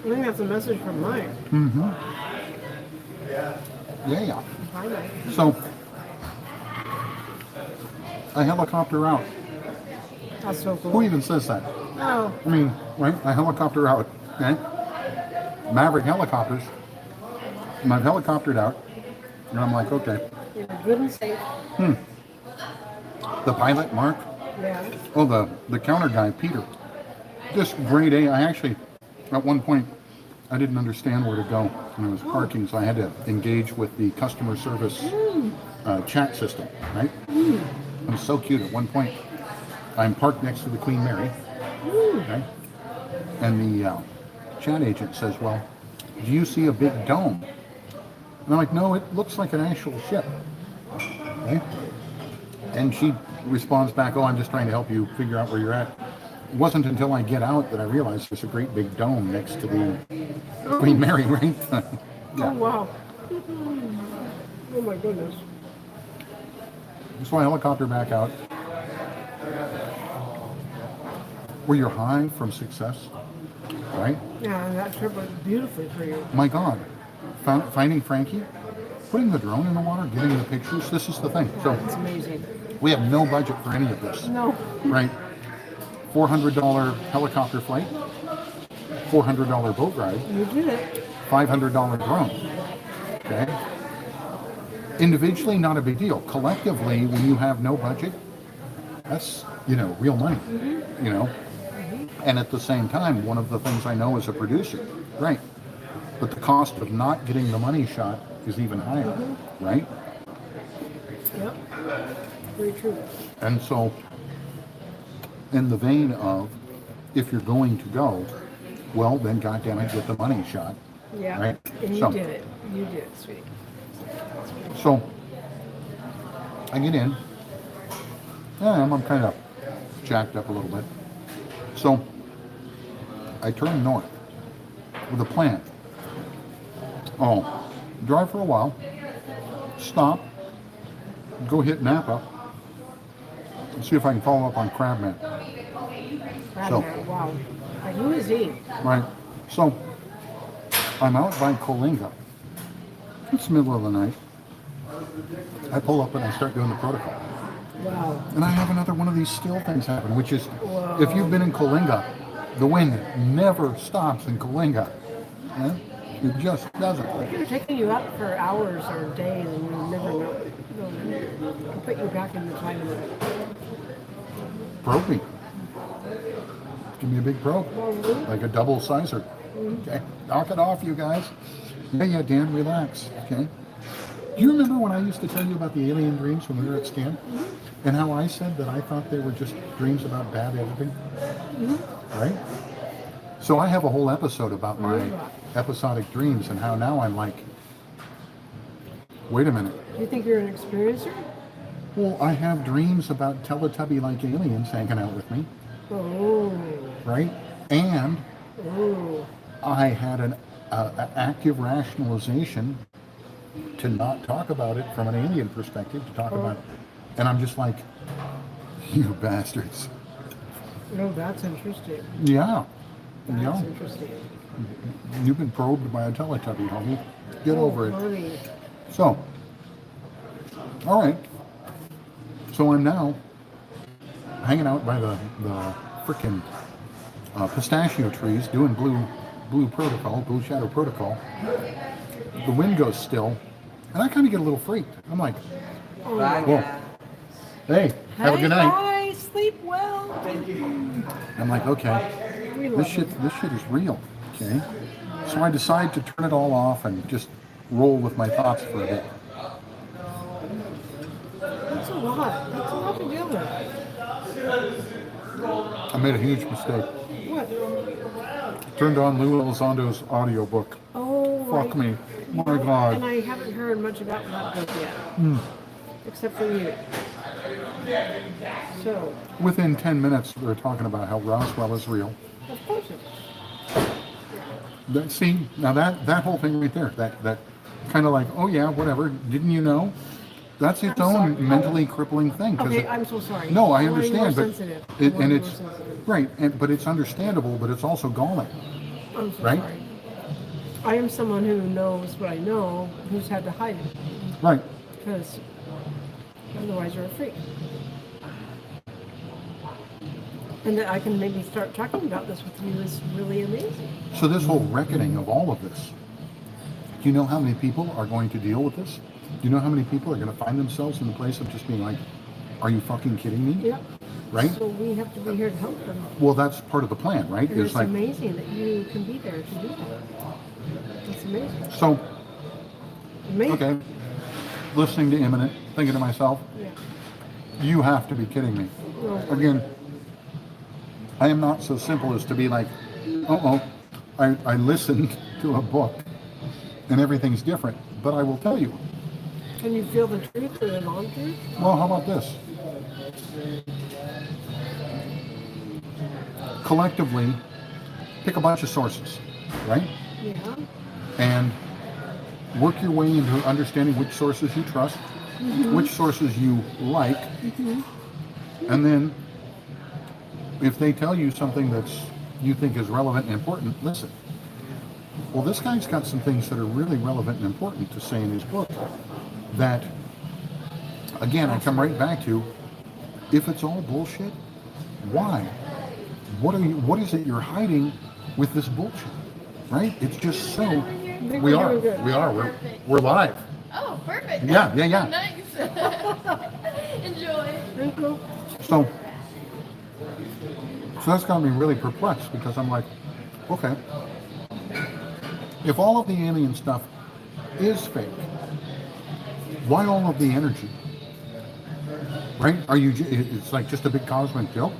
I think that's a message from Mike. Yeah. Hi, Mike. So, I helicopter out. That's so cool. Who even says that? Oh, I mean, right? I helicopter out, okay? Maverick helicopters. And I've helicoptered out. And I'm like, okay. you're good and safe. The pilot, Mark. Yeah. Oh, the counter guy, Peter. Just grade A. I actually, at one point, I didn't understand where to go when I was parking, so I had to engage with the customer service chat system, right? It was so cute. At one point, I'm parked next to the Queen Mary, okay? And the chat agent says, well, do you see a big dome? And I'm like, no, it looks like an actual ship, okay? And she responds back, oh, I'm just trying to help you figure out where you're at. It wasn't until I get out that I realized there's a great big dome next to the Queen Mary, right? Oh, Yeah. wow. Oh, my goodness. So I helicopter back out. Were you high from success, right? Yeah, and that trip went beautifully for you. My God, finding Frankie, putting the drone in the water, getting the pictures, this is the thing. So It's amazing. we have no budget for any of this, No. right? $400 helicopter flight, $400 boat ride, You did it. $500 drone, okay? Individually, not a big deal. Collectively, when you have no budget, that's, real money, And at the same time, one of the things I know as a producer, right? But the cost of not getting the money shot is even higher, right? Yep. Very true. And so, in the vein of, if you're going to go, well, then goddammit, get the money shot, Yeah. right? And you So- did it. You did it, sweet. So, I get in. Yeah, I'm kind of jacked up a little bit. So, I turn north with a plan. Oh, drive for a while, stop, go hit Napa, and see if I can follow up on Crabman. So- Wow. Like, who is he? Right. So, I'm out by Coalinga. It's the middle of the night. I pull up and I start doing the protocol. Wow. And I have another one of these still things happen, which is, Whoa. if you've been in Coalinga, the wind never stops in Coalinga. Yeah? It just doesn't. They're taking you out for hours or days and you never know. They'll put you back in the time limit. Probe me. Give me a big probe. Well, really? Like a double sizer. Okay. Knock it off, you guys. Yeah, Dan, relax. Okay. Do you remember when I used to tell you about the alien dreams when we were at Scan? And how I said that I thought they were just dreams about bad editing? Right? So I have a whole episode about my episodic dreams and how now I'm like, wait a minute. Do you think you're an experiencer? Well, I have dreams about Teletubby-like aliens hanging out with me, Oh. right? And Oh. I had an active rationalization to not talk about it from an alien perspective, to talk about it. And I'm just like, you bastards. Oh, that's interesting. Yeah. That's Yeah. interesting. You've been probed by a Teletubby, homie. Get over it. Funny. So, all right. So I'm now hanging out by the frickin' pistachio trees, doing blue shadow protocol. The wind goes still, and I kind of get a little freaked. I'm like, Bye, whoa, guys. hey, have a good night. Bye. Sleep well. I'm like, okay, We this love shit is real. Okay, so I decide to turn it all off and just roll with my thoughts for a bit. That's a lot. That's a lot to deal with. I made a huge mistake. What? Turned on Lou Elizondo's audiobook. Oh, Fuck right. me. My God. And I haven't heard much about that book yet. Except for you. So, Within 10 minutes, they're talking about how Roswell is real. of course it See, now that whole thing right there, that kind of like, oh yeah, whatever, didn't you know? That's its I'm own sorry. mentally crippling thing. 'cause Okay, it- I'm so sorry. No, I I'm wanting more understand, but sensitive. it, I'm and wanting it's more sensitive. right, but it's understandable, but it's also galling. I'm so right? sorry. I am someone who knows what I know, who's had to hide it, Right. because otherwise you're a freak. And that I can maybe start talking about this with you is really amazing. So this whole reckoning of all of this, do you know how many people are going to deal with this? Do you know how many people are going to find themselves in the place of just being like, are you fucking kidding me? Yep. Right? So we have to be here to help them. Well, that's part of the plan, right? And It's it's like, amazing that you can be there to do that. It's amazing. so, Amazing. okay, listening to Imminent, thinking to myself, Yeah. you have to be kidding me. No. Again, I am not so simple as to be like, I listened to a book and everything's different. But I will tell you, Can you feel the truth or the non-truth? well, how about this? Collectively, pick a bunch of sources, right? Yeah. And work your way into understanding which sources you trust, which sources you like, and then if they tell you something that's you think is relevant and important, listen. Well, this guy's got some things that are really relevant and important to say in his book that, again, I come right back to, if it's all bullshit, why? What is it you're hiding with this bullshit? Right? It's just so, think we we're are, doing good. we're live. Oh, perfect. Yeah. Nice. Enjoy. Thank you. So that's got me really perplexed because I'm like, okay, if all of the alien stuff is fake, why all of the energy? Right? Are you? It's like just a big cosmic joke.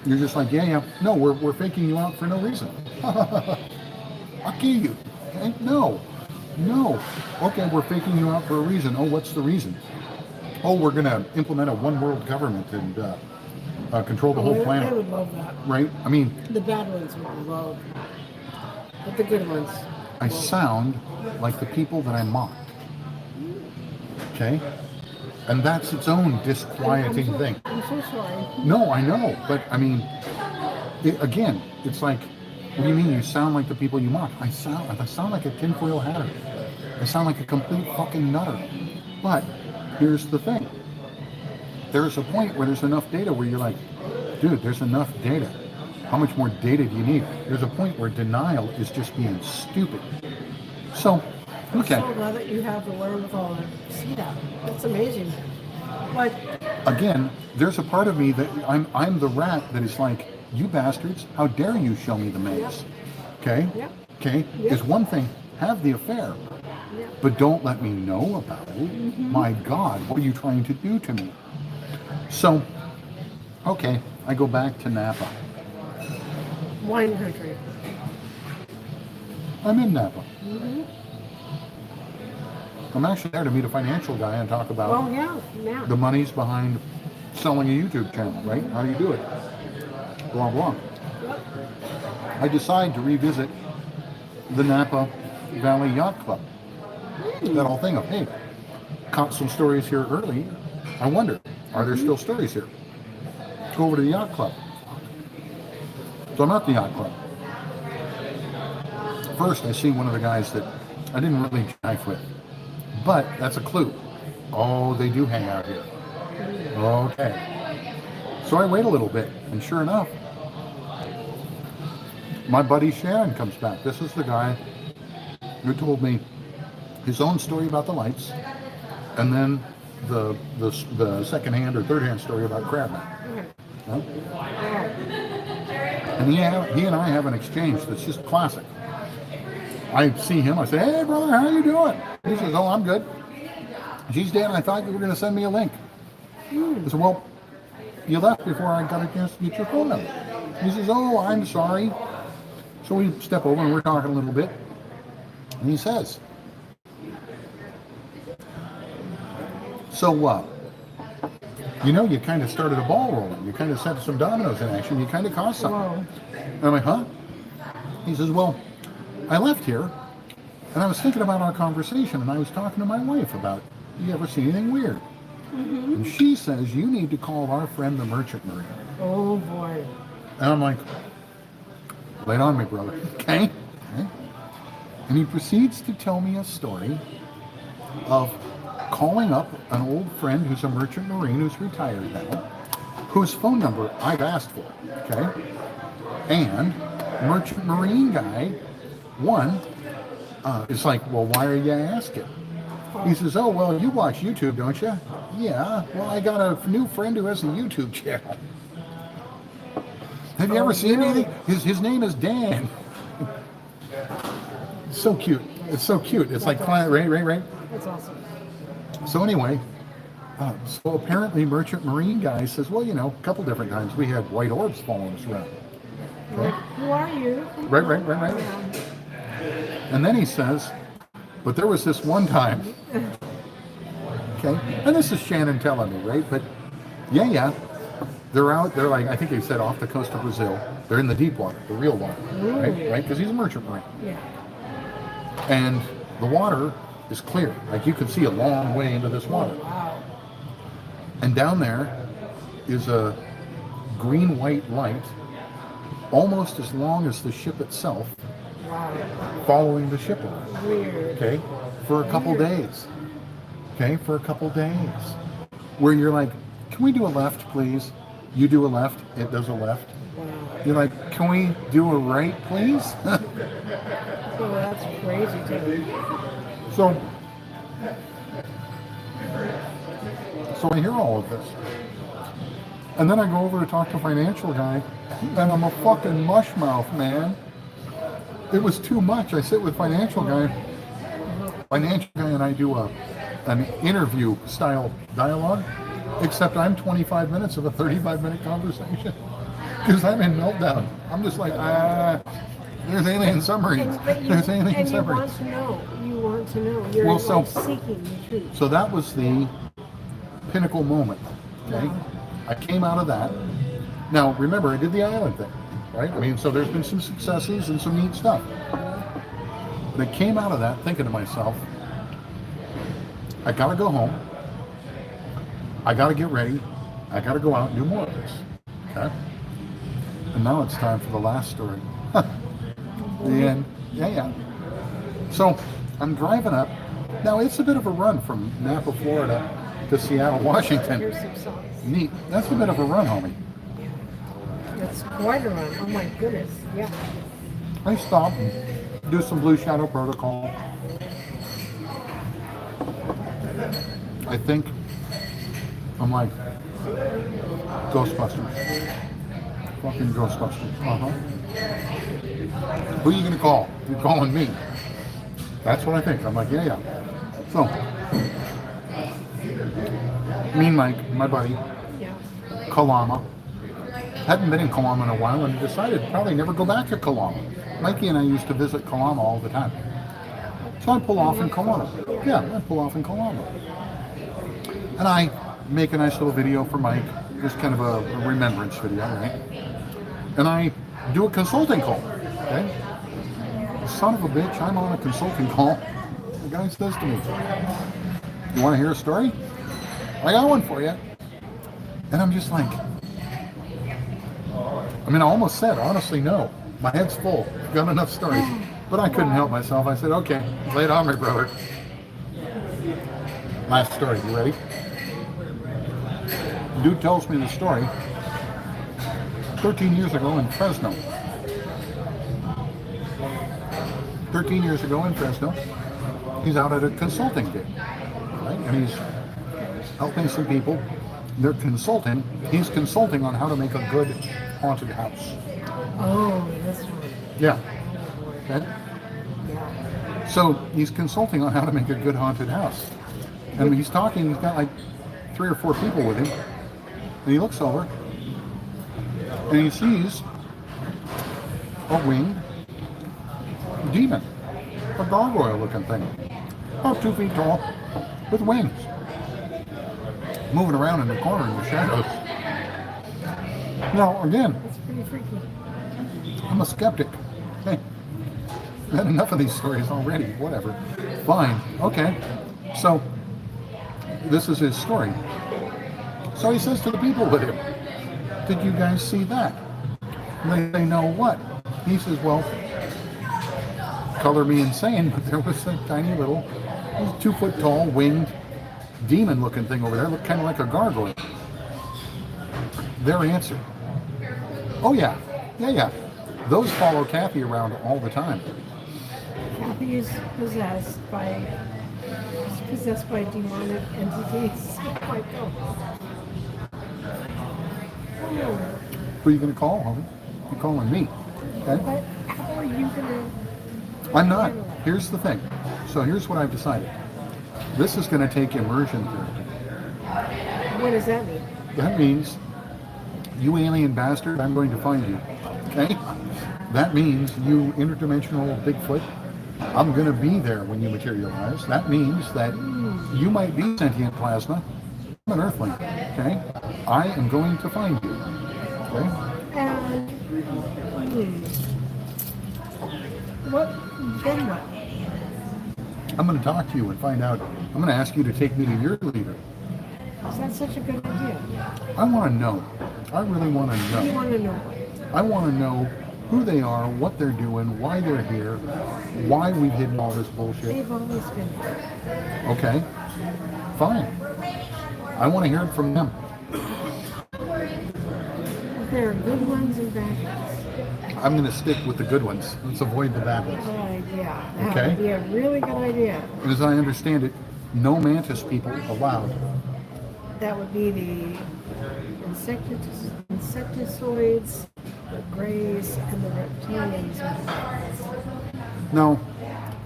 You're just like, yeah. No, we're faking you out for no reason. I'll kill you. Okay? No. Okay, we're faking you out for a reason. Oh, what's the reason? Oh, we're gonna implement a one world government and control the whole I planet. would love that. Right? I mean, The bad ones would love. But the good ones. I sound like the people that I mocked. Okay? And that's its own disquieting thing. I'm so sorry. No, I know, but I mean, again, it's like, what do you mean you sound like the people you mock? I sound like a tinfoil hatter. I sound like a complete fucking nutter. But here's the thing. There's a point where there's enough data where you're like, dude, there's enough data. How much more data do you need? There's a point where denial is just being stupid. So, okay. I'm so glad that you have the wherewithal to see that. That's amazing. Like, Again, there's a part of me that I'm the rat that is like, you bastards, how dare you show me the maze? Okay? Yeah. Okay? Yeah. Is one thing, have the affair. Yeah. but don't let me know about it. My God, what are you trying to do to me? So, okay, I go back to Napa. Wine country. I'm in Napa. I'm actually there to meet a financial guy and talk about Oh yeah, yeah. the monies behind selling a YouTube channel, right? How do you do it? Blah, blah. I decide to revisit the Napa Valley Yacht Club. That whole thing of, hey, caught some stories here early. I wonder, are there still stories here? Go over to the yacht club. So I'm at the yacht club. First, I see one of the guys that I didn't really jive with. But that's a clue. Oh, they do hang out here. Okay. So I wait a little bit, and sure enough, my buddy Sharon comes back. This is the guy who told me his own story about the lights, and then the second-hand or third-hand story about crabman. Huh? And he and I have an exchange that's just classic. I see him, I say, hey brother, how you doing? He says, oh, I'm good. Geez, Dan, I thought you were going to send me a link. I said, well, you left before I got a chance to get your phone number. He says, oh, I'm sorry. So we step over and we're talking a little bit. And he says, so what? You know, you kind of started a ball rolling. You kind of set some dominoes in action. You kind of caused something. Whoa. And I'm like, huh? He says, well, I left here and I was thinking about our conversation and I was talking to my wife about, you ever see anything weird? And she says, you need to call our friend the Merchant Marine. Oh boy. And I'm like, lay it on me, brother. Okay? And he proceeds to tell me a story of calling up an old friend who's a merchant marine who's retired now, whose phone number I've asked for, okay? And merchant marine guy, it's like, well, why are you asking? He says, oh, well, you watch YouTube, don't you? Yeah, well, I got a new friend who has a YouTube channel. Have you ever seen anything? His name is Dan. So cute. It's so cute. It's like, right? That's awesome. So anyway, so apparently Merchant Marine guy says, well, you know, a couple different times we had white orbs following us around. Okay? Who are you? Right. And then he says, but there was this one time, okay, and this is Shannon telling me, right? But yeah, they're like, I think they said off the coast of Brazil. They're in the deep water, the real water, right? Because he's a merchant marine. Yeah. And the water is clear. Like you can see a long way into this water. Wow. And down there is a green-white light, almost as long as the ship itself, Wow. following the ship around. Weird. Okay, for a couple days. Okay, for a couple days. Where you're like, can we do a left, please? You do a left, it does a left. Wow. You're like, can we do a right, please? Oh, that's crazy, dude. So I hear all of this. And then I go over to talk to a financial guy, and I'm a fucking mushmouth, man. It was too much. I sit with financial guy and I do an interview style dialogue, except I'm 25 minutes of a 35-minute conversation because I'm in meltdown. I'm just like, there's alien submarines. There's alien submarines. You want to know. You're Well, so- seeking the truth. So that was the pinnacle moment. Okay, I came out of that. Now remember, I did the island thing, right? I mean, so there's been some successes and some neat stuff. But I came out of that thinking to myself, I gotta go home. I gotta get ready. I gotta go out and do more of this. Okay. And now it's time for the last story. The end. Yeah. So I'm driving up. Now it's a bit of a run from Napa, Florida to Seattle, Washington. Here's some songs. Neat. That's a bit of a run, homie. That's quite a run. Oh my goodness. Yeah. I stop and do some Blue Shadow Protocol. I think I'm like Ghostbusters. Fucking Ghostbusters. Who are you gonna call? You're calling me. That's what I think. I'm like, yeah. So, me and Mike, my buddy, Yeah. Kalama, hadn't been in Kalama in a while and decided to probably never go back to Kalama. Mikey and I used to visit Kalama all the time. So I pull off in Kalama. Yeah, I pull off in Kalama. And I make a nice little video for Mike, just kind of a remembrance video, right? And I do a consulting call, okay? Son of a bitch, I'm on a consulting call. The guy says to me, you want to hear a story? I got one for you. And I'm just like, I mean, I almost said, honestly, no. My head's full. I've got enough stories. But I couldn't help myself. I said, okay, lay it on me, brother. Last story, you ready? Dude tells me the story 13 years ago in Fresno. 13 years ago in Fresno, he's out at a consulting gig, right? And he's helping some people. They're consulting. He's consulting on how to make a good haunted house. Oh, this one. Yeah. Okay. Yeah. So he's consulting on how to make a good haunted house. And when he's talking, he's got like 3 or 4 people with him. And he looks over and he sees a winged demon, a gargoyle looking thing, about 2 feet tall, with wings, moving around in the corner in the shadows. Now, again, That's pretty freaky. I'm a skeptic. Hey, I've had enough of these stories already. Whatever. Fine. Okay. So, this is his story. So he says to the people with him, did you guys see that? And they know what? He says, well, color me insane, but there was a tiny little 2 foot tall winged demon looking thing over there, looked kind of like a gargoyle. Their answer, oh yeah. Those follow Kathy around all the time. Kathy is possessed by demonic entities. Like, oh. Who are you going to call, homie? You're calling me. Okay? But how are you gonna? I'm not. Here's the thing. So here's what I've decided. This is going to take immersion therapy. What does that mean? That means, you alien bastard, I'm going to find you. Okay? That means, you interdimensional Bigfoot, I'm going to be there when you materialize. That means that you might be sentient plasma. I'm an earthling. Okay? I am going to find you. Okay? And what? Then what? I'm going to talk to you and find out. I'm going to ask you to take me to your leader. Is that such a good idea? I want to know. I really want to You know. want to know? I want to know who they are, what they're doing, why they're here, why we've hidden all this bullshit. They've always been there. Okay? Fine. I want to hear it from them. There are good ones and bad ones. I'm going to stick with the good ones. Let's avoid the bad ones. Yeah, that Okay. would be a really good idea. And as I understand it, no mantis people allowed. That would be the insectoids, the greys, and the reptilians. Now,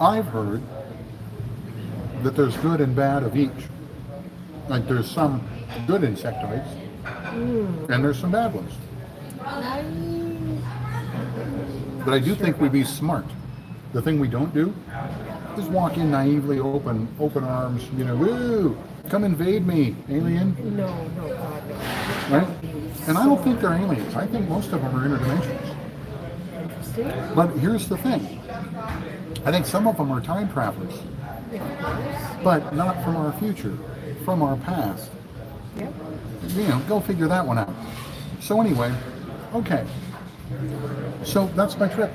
I've heard that there's good and bad of each. Like there's some good insectoids, and there's some bad ones. But I do think we'd be smart. The thing we don't do is walk in naively, open arms, woo, come invade me, alien. No, God, no. Right? And I don't think they're aliens. I think most of them are interdimensionals. Interesting. But here's the thing. I think some of them are time travelers, but not from our future, from our past. Yep. Go figure that one out. So anyway, okay. So that's my trip.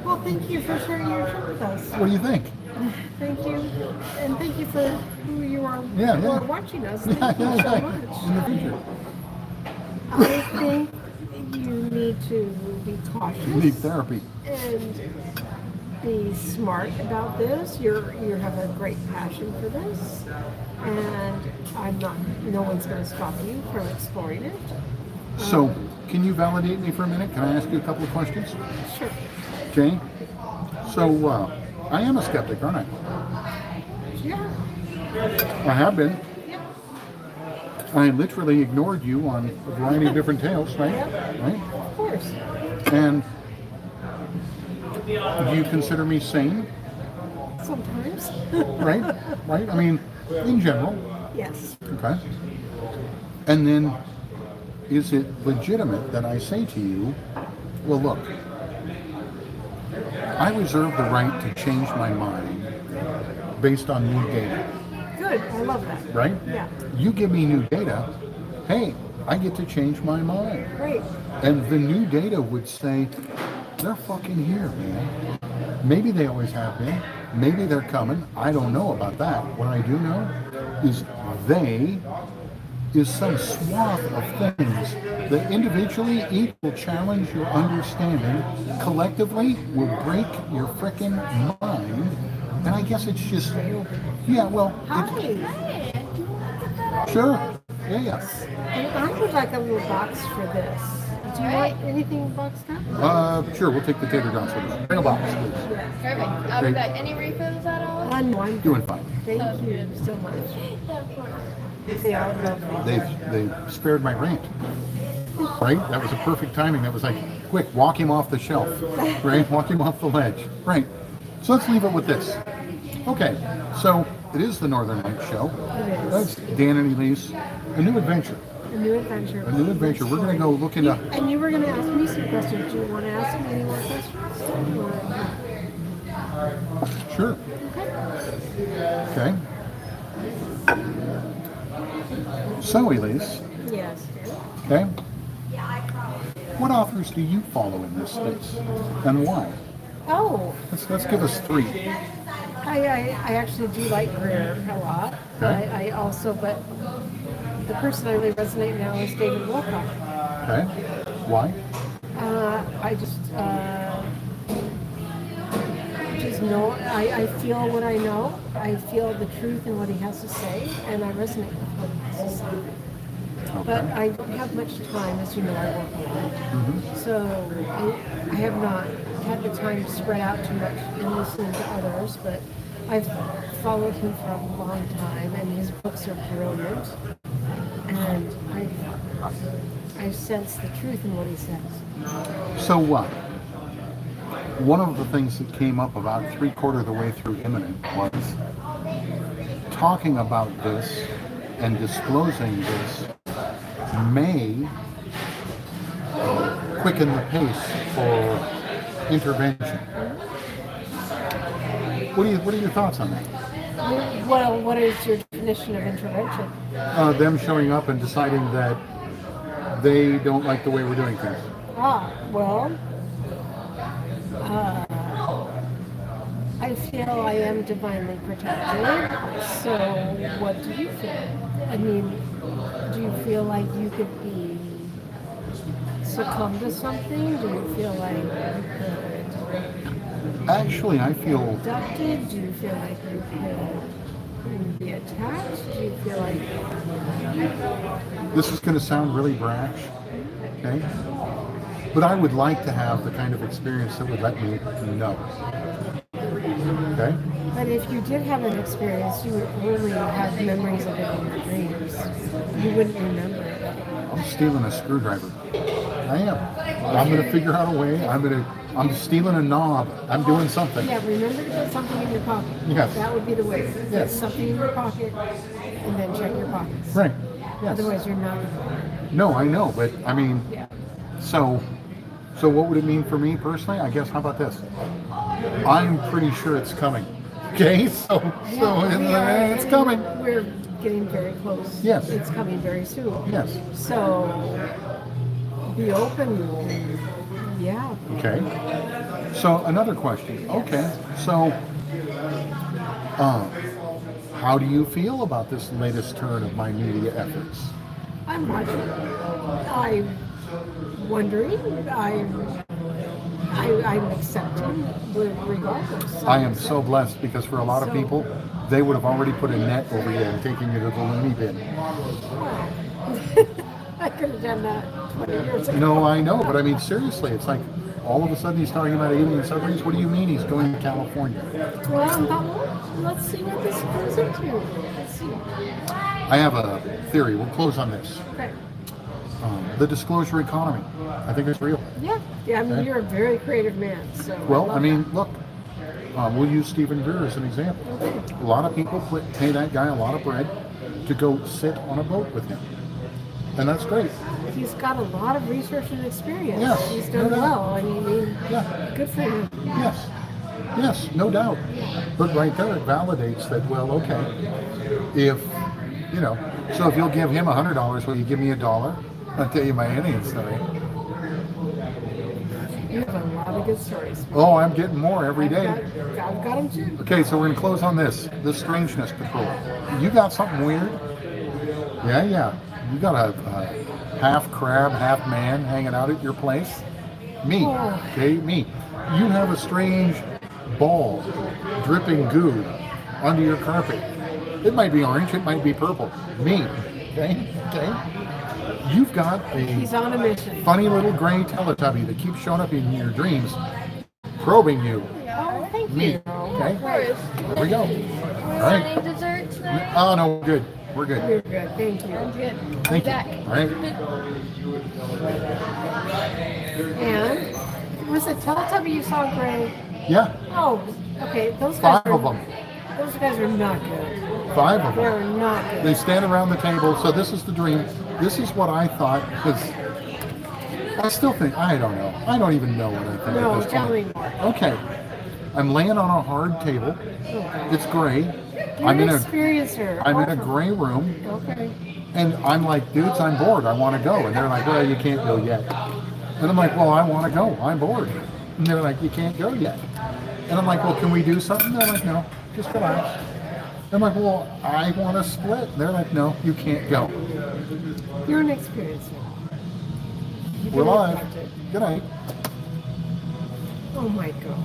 Well, thank you for sharing your trip with us. What do you think? Thank you. And thank you for who you are, Yeah, who yeah. are watching us. Thank you so much. In the future. I think you need to be cautious. You need therapy. And be smart about this. You have a great passion for this, and no one's going to stop you from exploring it. So, can you validate me for a minute? Can I ask you a couple of questions? Sure. Okay. So, I am a skeptic, aren't I? Yeah. I have been. Yeah. I literally ignored you on a variety of different tales, right? Yeah. Right? Of course. And do you consider me sane? Sometimes. Right? Right? I mean, in general. Yes. Okay. And then, is it legitimate that I say to you, well, look, I reserve the right to change my mind based on new data, Good. I love that. right? Yeah. You give me new data, hey, I get to change my mind. Great. And the new data would say, they're fucking here, man. Maybe they always have been. Maybe they're coming. I don't know about that. What I do know is they is some swath of things that individually each will challenge your understanding, collectively will break your frickin' mind. And I guess it's just, yeah, well, Hi. Hey, do you want to get that sure, yeah. And I would like a little box for this. Do you want anything boxed up? Sure, we'll take the tater dots with us. Bring a box, please. Perfect. I'll be back. Any refills at all? I'm Doing fine. Thank you so much. Yeah, of course. They are lovely. They spared my rant. Right? That was a perfect timing. That was like, quick, walk him off the shelf. Right? Walk him off the ledge. Right. So let's leave it with this. Okay. So it is the Northern Lights show. It is. That's Dan and Elise. A new adventure. A new adventure. A new adventure. We're going to go look into. And you were going to ask me some questions. Do you want to ask me any more questions? Or- Sure. Okay. So, Elise, Yes. okay, what authors do you follow in this space, and why? Oh, Let's give us three. I actually do like Greer a lot. But Okay. I also, but the person I really resonate now is David Wilcock. Okay, why? I just know, I feel what I know. I feel the truth in what he has to say, and I resonate with what he has to say. But Okay. I don't have much time, as you know, I work a lot. So I have not had the time to spread out too much and listen to others, but I've followed him for a long time, and his books are brilliant. And I sense the truth in what he says. So what? One of the things that came up about 3/4 of the way through Imminent was talking about this and disclosing this may quicken the pace for intervention. What are your thoughts on that? Well, what is your definition of intervention? Them showing up and deciding that they don't like the way we're doing things. Well, I feel I am divinely protected. So, what do you feel? I mean, do you feel like you could be succumb to something? Do you feel like you could Actually, I be feel abducted? Do you feel like you could be attacked? Do you feel like this is going to sound really brash, okay? But I would like to have the kind of experience that would let me know. Okay? But if you did have an experience, you would only have memories of it in your dreams. You wouldn't remember it. I'm stealing a screwdriver. I am. I'm going to figure out a way. I'm stealing a knob. I'm doing something. Yeah, remember to put something in your pocket. Yes. That would be the way. Put Yes. something in your pocket and then check your pockets. Right. Yes. Otherwise, you're not going to. No, I know, but I mean, Yeah. so what would it mean for me personally? I guess, how about this? I'm pretty sure it's coming. Okay? So We are it's coming. We're getting very close. Yes. It's coming very soon. Yes. So be open. Yeah. Okay. So another question. Okay. So how do you feel about this latest turn of my media efforts? I'm watching. I'm wondering. I'm accepting regardless. I am so blessed because for a lot of people, they would have already put a net over you and taken you to the loony bin. I could have done that 20 years ago. No, I know, but I mean seriously, it's like all of a sudden he's talking about alien submarines. What do you mean he's going to California? Well, I thought, well, let's see what this goes into. Let's see. I have a theory. We'll close on this. Okay. The disclosure economy. I think it's real. Yeah. Yeah, I mean, Okay. you're a very creative man, so. Well, love I mean, that. look, we'll use Stephen Greer as an example. A lot of people pay that guy a lot of bread to go sit on a boat with him. And that's great. He's got a lot of research and experience. Yes, He's done no doubt. well. I mean, Yeah. good for him. Yes. Yes, no doubt. But right there it validates that, well, okay, if, you know, so if you'll give him $100, will you give me $1? I'll tell you my alien story. You have a lot of good stories. Oh, I'm getting more every day. I've got them too. Okay, so we're going to close on this. The strangeness patrol. You got something weird? Yeah. You got a half crab, half man hanging out at your place? Me. Oh. Okay, me. You have a strange ball dripping goo under your carpet. It might be orange, it might be purple. Me. Okay? You've got He's a on a mission. funny little gray Teletubby that keeps showing up in your dreams, probing you. Oh, thank Me. you. Okay? Of course. There we go. Want All right. any dessert tonight? Oh, no, we're good. We're good. You're good. Thank you. I'm good. Thank you. Back. All right. And was it Teletubby you saw gray? Yeah, Oh, okay. Those guys 5 of them. Those guys are not good. 5 of They're them. not good. They stand around the table. So this is the dream. This is what I thought, because I still think, I don't know. I don't even know what I think No, at this tell point. me more. Okay. I'm laying on a hard table. Okay. It's gray. You're I'm an in a experiencer. I'm in a Awesome. gray room, Okay. and I'm like, dudes, I'm bored. I want to go. And they're like, well, you can't go yet. And I'm like, well, I want to go. I'm bored. And they're like, you can't go yet. And I'm like, well, can we do something? They're like, no, just relax. I'm like, well, I want to split. And they're like, no, you can't go. You're an experiencer. You've We're been live. accepted. Good night. Oh my God.